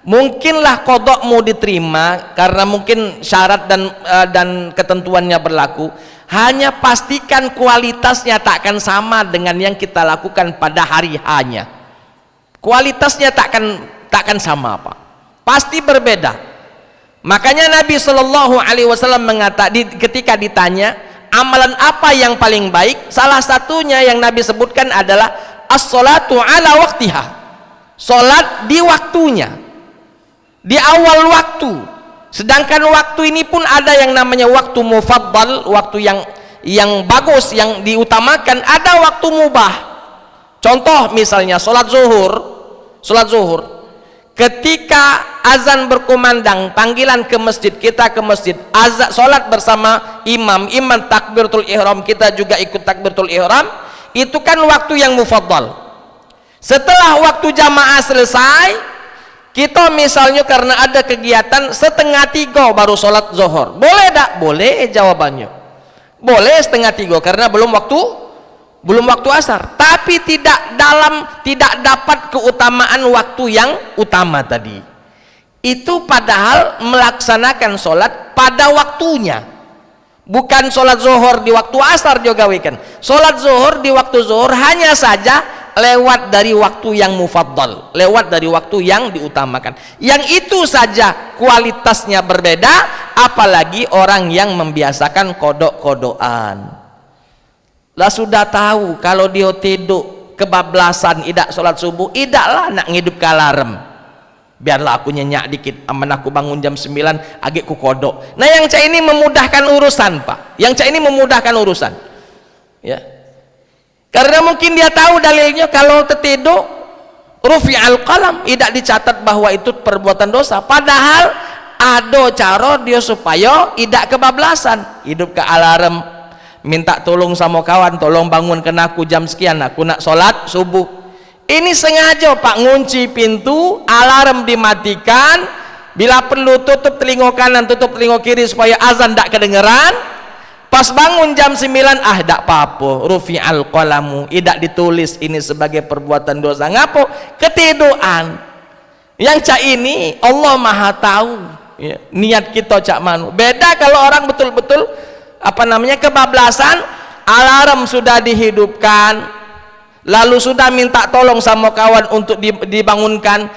mungkinlah kodokmu diterima karena mungkin syarat dan ketentuannya berlaku. Hanya pastikan kualitasnya tak akan sama dengan yang kita lakukan pada hari hanya. Kualitasnya tak akan sama apa, pasti berbeda. Makanya Nabi Shallallahu Alaihi Wasallam mengatakan ketika ditanya amalan apa yang paling baik, salah satunya yang Nabi sebutkan adalah as-sholatu ala waktiha, sholat di waktunya, di awal waktu. Sedangkan waktu ini pun ada yang namanya waktu mufaddal, waktu yang bagus, yang diutamakan, ada waktu mubah. Contoh misalnya sholat zuhur, ketika azan berkumandang, panggilan ke masjid, kita ke masjid, azan sholat bersama imam takbiratul ihram, kita juga ikut takbiratul ihram, itu kan waktu yang mufaddal. Setelah waktu jamaah selesai, kita misalnya karena ada kegiatan 2:30 baru sholat zuhur, boleh tak? Boleh jawabannya, boleh 2:30 karena belum waktu asar, tapi tidak dapat keutamaan waktu yang utama tadi. Itu padahal melaksanakan sholat pada waktunya, bukan sholat zuhur di waktu asar juga weekend. Sholat zuhur di waktu zuhur hanya saja lewat dari waktu yang mufaddal, lewat dari waktu yang diutamakan. Yang itu saja kualitasnya berbeda, apalagi orang yang membiasakan kodok-kodokan. Lah sudah tahu kalau dia tidur kebablasan idak sholat subuh, idaklah nak ngidup ke alarm. Biarlah aku nyenyak dikit, aman aku bangun jam 9 agak ku kodok. Nah yang cak ini memudahkan urusan Pak, yang cak ini memudahkan urusan ya. Karena mungkin dia tahu dalilnya kalau tertidur rufi'al qalam, tidak dicatat bahwa itu perbuatan dosa. Padahal ada cara dia supaya tidak kebablasan. Hidup ke alarm, minta tolong sama kawan, tolong bangunkan aku jam sekian, aku nak sholat subuh. Ini sengaja Pak, ngunci pintu, alarm dimatikan, bila perlu tutup telinga kanan, tutup telinga kiri supaya azan tak kedengeran. Pas bangun jam 9, tak apa-apa, rufi'al qalamu, tidak ditulis ini sebagai perbuatan dosa. Ngapo? Ketiduran. Yang cak ini Allah Maha tahu ya, niat kita cak manu. Beda kalau orang betul-betul kebablasan, alarm sudah dihidupkan, lalu sudah minta tolong sama kawan untuk dibangunkan,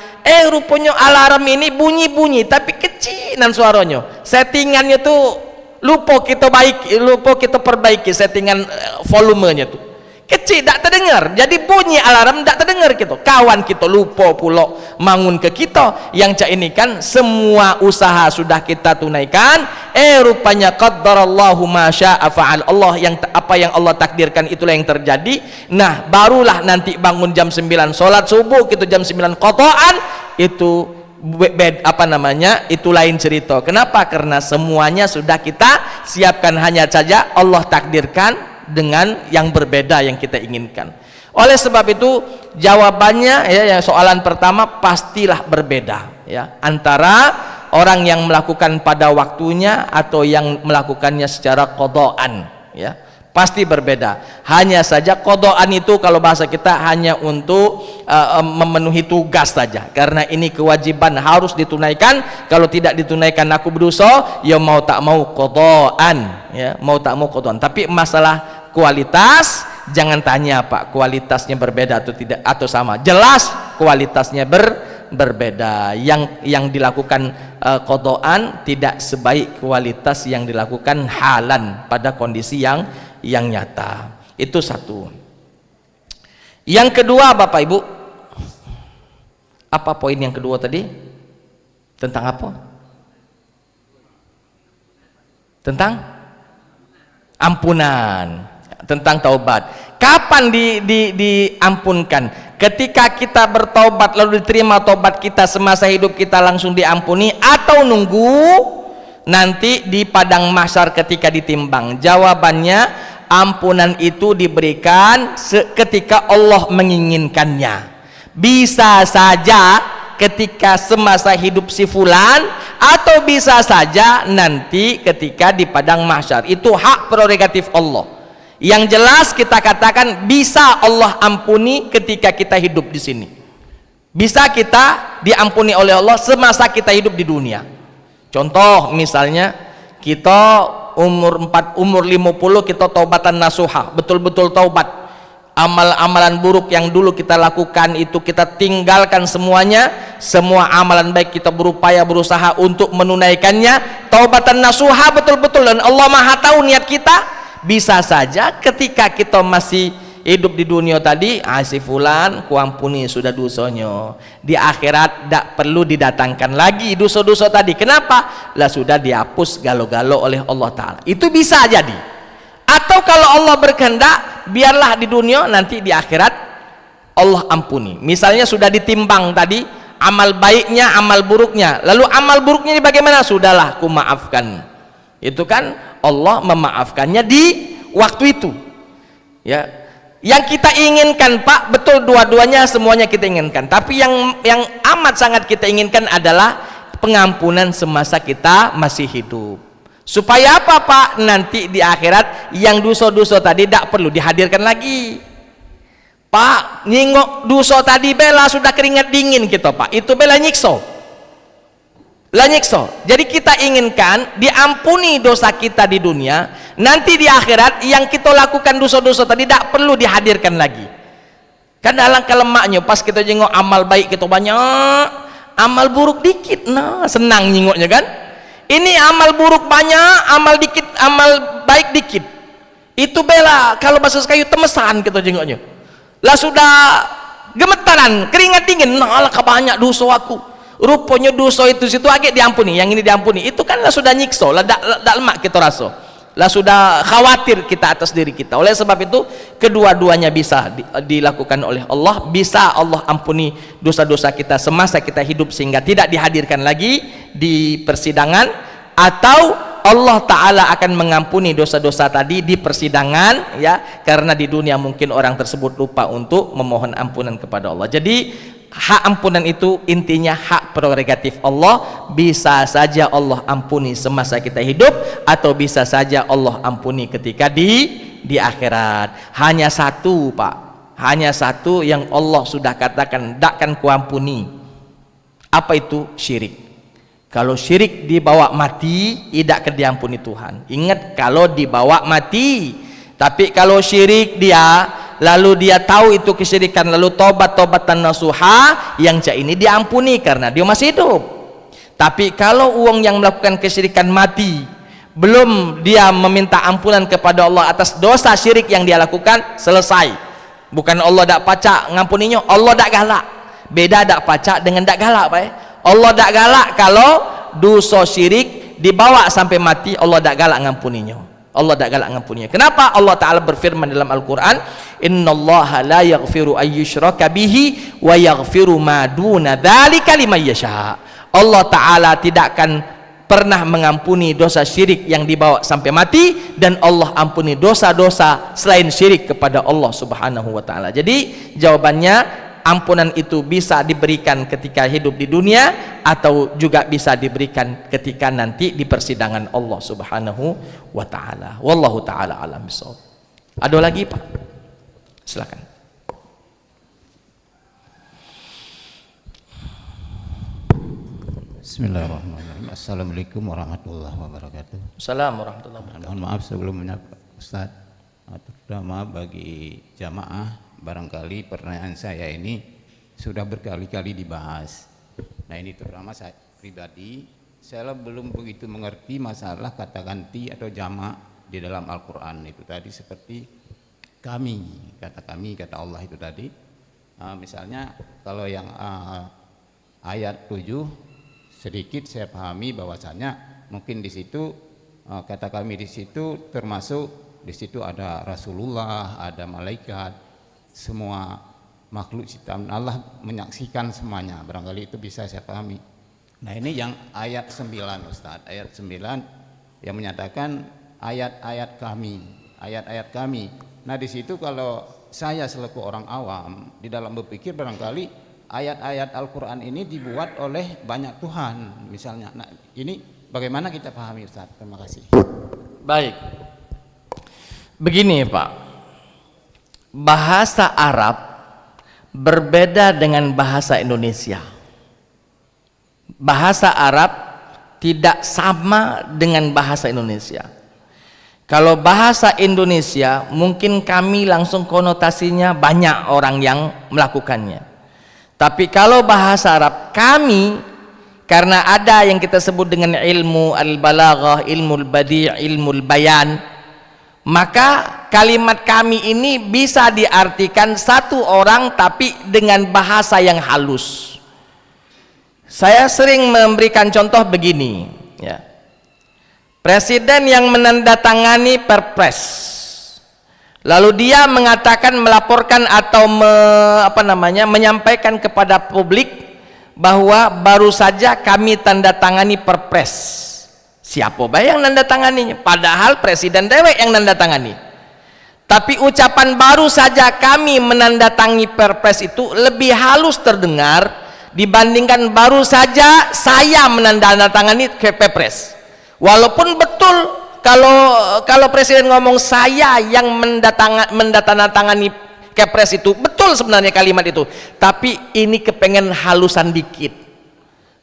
rupanya alarm ini bunyi-bunyi tapi kecilan suaranya, settingannya tuh lupa kita perbaiki settingan volumenya tuh kecil, tak terdengar, jadi bunyi alarm tak terdengar gitu. Kawan kita lupa pula bangun ke kita. Yang cak ini kan semua usaha sudah kita tunaikan, rupanya qaddarallahu ma syaa fa'al. Apa yang Allah takdirkan itulah yang terjadi. Nah barulah nanti bangun jam 9 sholat subuh, gitu jam 9 qadaan, itu itu lain cerita. Kenapa? Karena semuanya sudah kita siapkan, hanya saja Allah takdirkan dengan yang berbeda yang kita inginkan. Oleh sebab itu jawabannya ya, soalan pertama pastilah berbeda ya, antara orang yang melakukan pada waktunya atau yang melakukannya secara qadaan ya, pasti berbeda. Hanya saja qadaan itu kalau bahasa kita hanya untuk memenuhi tugas saja, karena ini kewajiban harus ditunaikan. Kalau tidak ditunaikan aku berdosa, ya mau tak mau qadaan ya, mau tak mau qadaan. Tapi masalah kualitas jangan tanya Pak, kualitasnya berbeda atau tidak atau sama. Jelas kualitasnya berbeda. Yang dilakukan qadaan tidak sebaik kualitas yang dilakukan halan pada kondisi yang nyata. Itu satu. Yang kedua, Bapak Ibu, apa poin yang kedua tadi? Tentang apa? Tentang ampunan, tentang taubat. Kapan diampunkan? Ketika kita bertobat lalu diterima tobat kita semasa hidup kita langsung diampuni, atau nunggu nanti di padang mahsyar ketika ditimbang? Jawabannya, ampunan itu diberikan ketika Allah menginginkannya. Bisa saja ketika semasa hidup si fulan, atau bisa saja nanti ketika di padang mahsyar. Itu hak prerogatif Allah. Yang jelas kita katakan bisa Allah ampuni ketika kita hidup di sini. Bisa kita diampuni oleh Allah semasa kita hidup di dunia. Contoh misalnya kita umur 50 kita taubatan nasuha, betul-betul taubat. Amalan buruk yang dulu kita lakukan itu kita tinggalkan semuanya, semua amalan baik kita berupaya berusaha untuk menunaikannya, taubatan nasuha betul-betul, dan Allah Maha tahu niat kita. Bisa saja ketika kita masih hidup di dunia tadi, si fulan kuampuni sudah dosanya, di akhirat tidak perlu didatangkan lagi dosa-dosa tadi. Kenapa? Lah sudah dihapus galo-galo oleh Allah Ta'ala. Itu bisa jadi. Atau kalau Allah berkehendak, biarlah di dunia, nanti di akhirat Allah ampuni. Misalnya sudah ditimbang tadi amal baiknya, amal buruknya, lalu amal buruknya ini bagaimana? Sudahlah, ku maafkan. Itu kan Allah memaafkannya di waktu itu. Ya, yang kita inginkan, Pak, betul dua-duanya semuanya kita inginkan. Tapi yang amat sangat kita inginkan adalah pengampunan semasa kita masih hidup. Supaya apa, Pak? Nanti di akhirat yang dosa-dosa tadi tidak perlu dihadirkan lagi. Pak, nyingok dosa tadi bela sudah keringat dingin kita, Pak. Itu bela nyiksa. Jadi kita inginkan diampuni dosa kita di dunia, nanti di akhirat yang kita lakukan dosa-dosa tadi tidak perlu dihadirkan lagi. Kan alangkah lemaknya pas kita jengok amal baik kita banyak, amal buruk dikit, nah senang nyingoknya kan. Ini amal buruk banyak, amal dikit, amal baik dikit. Itu bela kalau bahasa kayu temesan kita jengoknya. Lah sudah gemetaran, keringat dingin, nah alangkah banyak dosa aku. Rupanya dosa itu situ agak diampuni, yang ini diampuni, itu kan lah sudah nyiksa, lah dak lemak kita rasa, lah sudah khawatir kita atas diri kita. Oleh sebab itu kedua-duanya bisa dilakukan oleh Allah. Bisa Allah ampuni dosa-dosa kita semasa kita hidup sehingga tidak dihadirkan lagi di persidangan, atau Allah Ta'ala akan mengampuni dosa-dosa tadi di persidangan, ya, karena di dunia mungkin orang tersebut lupa untuk memohon ampunan kepada Allah. Jadi hak ampunan itu intinya hak prerogatif Allah. Bisa saja Allah ampuni semasa kita hidup, atau bisa saja Allah ampuni ketika di akhirat. Hanya satu, Pak, hanya satu yang Allah sudah katakan takkan kuampuni. Apa itu? Syirik. Kalau syirik dibawa mati, tidak akan diampuni Tuhan. Ingat, kalau dibawa mati. Tapi kalau syirik lalu dia tahu itu kesyirikan, lalu taubat-taubatan nasuha, yang ini diampuni karena dia masih hidup. Tapi kalau uang yang melakukan kesyirikan mati, belum dia meminta ampunan kepada Allah atas dosa syirik yang dia lakukan, selesai. Bukan Allah tak pacak ngampuninya, Allah tak galak. Beda tak pacak dengan tak galak, Pak. Allah tak galak kalau dosa syirik dibawa sampai mati, Allah tak galak ngampuninya. Allah tak galak ngampuninya. Kenapa? Allah Ta'ala berfirman dalam Al-Quran, innallaha la yaghfiru ayyushraka bihi wa yaghfiru ma duna dzalika liman yasha. Allah Ta'ala tidak akan pernah mengampuni dosa syirik yang dibawa sampai mati, dan Allah ampuni dosa-dosa selain syirik kepada Allah Subhanahu wa Ta'ala. Jadi jawabannya, ampunan itu bisa diberikan ketika hidup di dunia, atau juga bisa diberikan ketika nanti di persidangan Allah Subhanahu wa Ta'ala. Wallahu ta'ala alam bisawab. Ada lagi, Pak? Silakan. Bismillahirrahmanirrahim. Assalamualaikum warahmatullahi wabarakatuh. Assalamualaikum warahmatullahi wabarakatuh. Mohon maaf sebelum menyapa Ustaz, terutama bagi jamaah, barangkali pertanyaan saya ini sudah berkali-kali dibahas. Nah ini terutama saya pribadi, saya belum begitu mengerti masalah kata ganti atau jamak di dalam Al-Quran itu tadi, seperti kami, kata Allah itu tadi. Misalnya kalau yang ayat 7 sedikit saya pahami bahwasanya mungkin di situ kata kami di situ termasuk di situ ada Rasulullah, ada malaikat, semua makhluk ciptaan Allah menyaksikan semuanya, barangkali itu bisa saya pahami. Nah ini yang ayat 9 Ustaz, ayat 9 yang menyatakan ayat-ayat kami. Nah di situ kalau saya selaku orang awam di dalam berpikir barangkali ayat-ayat Al-Quran ini dibuat oleh banyak Tuhan misalnya. Nah ini bagaimana kita pahami Ustaz? Terima kasih. Baik, begini Pak, bahasa Arab berbeda dengan bahasa Indonesia. Bahasa Arab tidak sama dengan bahasa Indonesia. Kalau bahasa Indonesia mungkin kami langsung konotasinya banyak orang yang melakukannya. Tapi kalau bahasa Arab kami, karena ada yang kita sebut dengan ilmu al-balaghah, ilmu al-badi', ilmu al-bayan, maka kalimat kami ini bisa diartikan satu orang tapi dengan bahasa yang halus. Saya sering memberikan contoh begini, ya. Presiden yang menandatangani Perpres, lalu dia mengatakan, melaporkan atau menyampaikan kepada publik bahwa baru saja kami tanda tangani Perpres. Siapa bayang nanda tanganinya? Padahal presiden dewek yang nanda tangani. Tapi ucapan baru saja kami menandatangi Perpres itu lebih halus terdengar dibandingkan baru saja saya menandatangani Perpres. Walaupun betul kalau presiden ngomong saya yang menandatangani Kepres itu betul sebenarnya kalimat itu, tapi ini kepengen halusan dikit.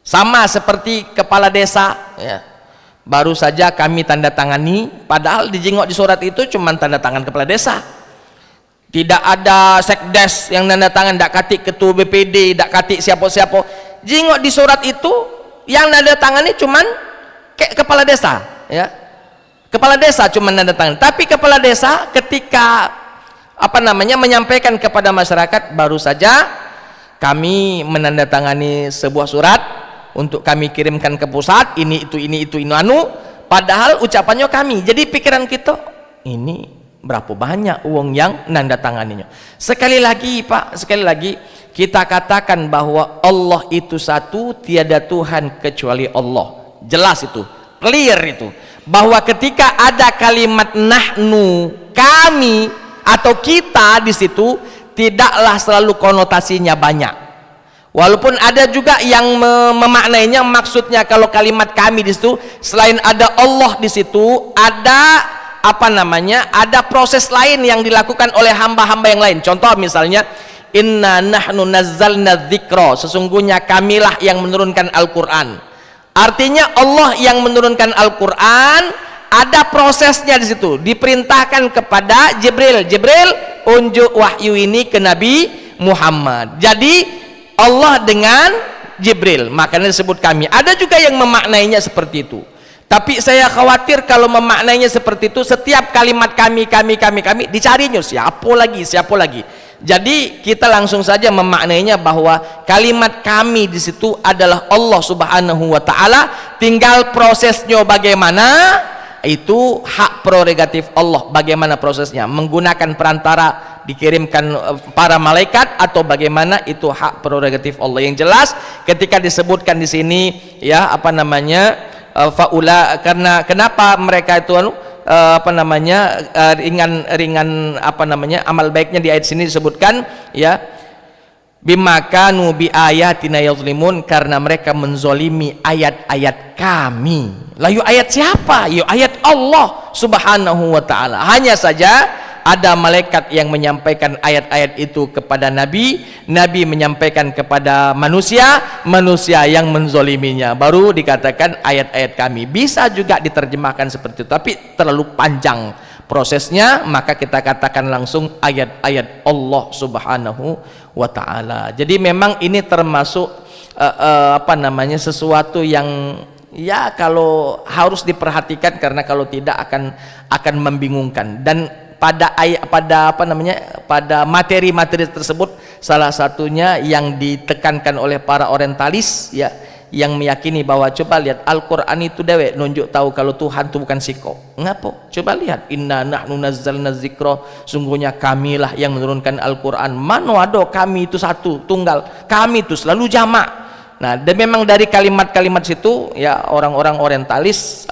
Sama seperti kepala desa, ya. Baru saja kami tanda tangani, padahal dijengok di surat itu cuma tanda tangan kepala desa. Tidak ada sekdes yang tanda tangan, tidak katik ketua BPD, tidak katik siapa-siapa. Jengok di surat itu yang tanda tangani cuman kepala desa, ya. Kepala desa cuma tanda tangan. Tapi kepala desa ketika menyampaikan kepada masyarakat, baru saja kami menandatangani sebuah surat untuk kami kirimkan ke pusat, ini itu padahal ucapannya kami. Jadi pikiran kita, ini berapa banyak uang yang nandatanganinya. Sekali lagi Pak, kita katakan bahwa Allah itu satu, tiada Tuhan kecuali Allah. Jelas itu, clear itu, bahwa ketika ada kalimat nahnu, kami atau kita di situ, tidaklah selalu konotasinya banyak. Walaupun ada juga yang memaknainya, maksudnya kalau kalimat kami di situ selain ada Allah di situ, ada ada proses lain yang dilakukan oleh hamba-hamba yang lain. Contoh misalnya, inna nahnu nazzalna dzikra, sesungguhnya kamilah yang menurunkan Al-Qur'an. Artinya Allah yang menurunkan Al-Qur'an, ada prosesnya di situ. Diperintahkan kepada Jibril, unjuk wahyu ini ke Nabi Muhammad. Jadi Allah dengan Jibril, makanya disebut kami. Ada juga yang memaknainya seperti itu. Tapi saya khawatir kalau memaknainya seperti itu, setiap kalimat kami dicarinya siapa lagi. Jadi kita langsung saja memaknainya bahwa kalimat kami di situ adalah Allah Subhanahu wa taala, tinggal prosesnya bagaimana, itu hak prerogatif Allah. Bagaimana prosesnya, menggunakan perantara dikirimkan para malaikat atau bagaimana, itu hak prerogatif Allah. Yang jelas ketika disebutkan di sini, ya, faula, karena kenapa mereka itu ringan amal baiknya di ayat sini disebutkan, ya, bimakanu bi ayatina yazlimun, karena mereka menzolimi ayat-ayat kami. Lalu ayat siapa? Yuk ayat Allah Subhanahu wa taala. Hanya saja ada malaikat yang menyampaikan ayat-ayat itu kepada Nabi menyampaikan kepada manusia yang menzoliminya, baru dikatakan ayat-ayat kami. Bisa juga diterjemahkan seperti itu, tapi terlalu panjang prosesnya, maka kita katakan langsung ayat-ayat Allah Subhanahu wa taala. Jadi memang ini termasuk apa namanya, sesuatu yang ya kalau harus diperhatikan, karena kalau tidak akan membingungkan. Dan pada pada materi-materi tersebut salah satunya yang ditekankan oleh para orientalis ya, yang meyakini bahwa coba lihat Al-Quran itu dewe nunjuk tahu kalau Tuhan itu bukan siko. Ngapo? Coba lihat, inna nahnu nazzalna dzikra, sungguhnya kamilah yang menurunkan Al-Quran. Mano ado kami itu satu tunggal, kami itu selalu jamak. Nah, dan memang dari kalimat-kalimat situ ya orang-orang orientalis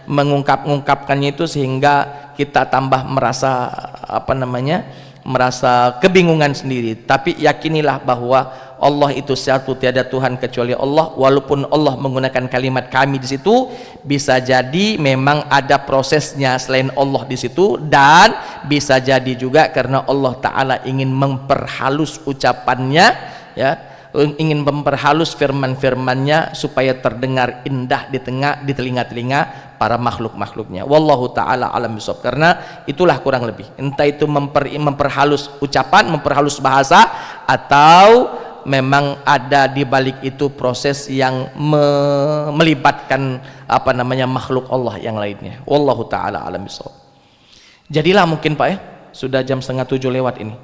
mengungkapkannya itu, sehingga kita tambah merasa merasa kebingungan sendiri. Tapi yakinilah bahwa Allah itu satu, tiada Tuhan kecuali Allah. Walaupun Allah menggunakan kalimat kami di situ, bisa jadi memang ada prosesnya selain Allah di situ, dan bisa jadi juga karena Allah Ta'ala ingin memperhalus ucapannya ya, ingin memperhalus firman-firmannya supaya terdengar indah di telinga-telinga para makhluk-makhluknya. Wallahu ta'ala alam bisawab. Karena itulah kurang lebih, entah itu memperhalus ucapan, memperhalus bahasa, atau memang ada di balik itu proses yang melibatkan makhluk Allah yang lainnya. Wallahu ta'ala alam bisawab. Jadilah mungkin Pak ya, sudah jam 6:30 lewat ini.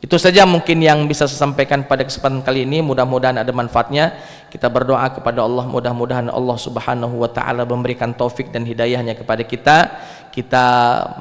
Itu saja mungkin yang bisa saya sampaikan pada kesempatan kali ini. Mudah-mudahan ada manfaatnya. Kita berdoa kepada Allah, mudah-mudahan Allah Subhanahu wa Ta'ala memberikan taufik dan hidayahnya kepada kita. Kita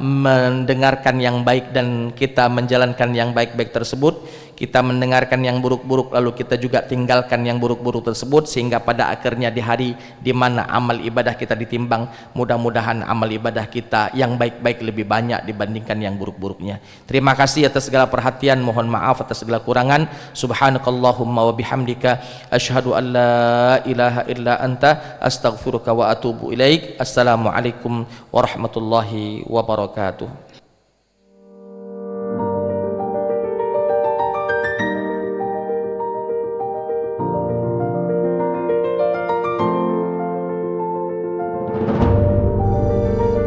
mendengarkan yang baik dan kita menjalankan yang baik-baik tersebut. Kita mendengarkan yang buruk-buruk lalu kita juga tinggalkan yang buruk-buruk tersebut, sehingga pada akhirnya di hari di mana amal ibadah kita ditimbang, mudah-mudahan amal ibadah kita yang baik-baik lebih banyak dibandingkan yang buruk-buruknya. Terima kasih atas segala perhatian, mohon maaf atas segala kurangan. Subhanakallahumma wa bihamdika asyhadu an la ilaha illa anta astaghfiruka wa atubu ilaik. Assalamualaikum warahmatullahi wabarakatuh.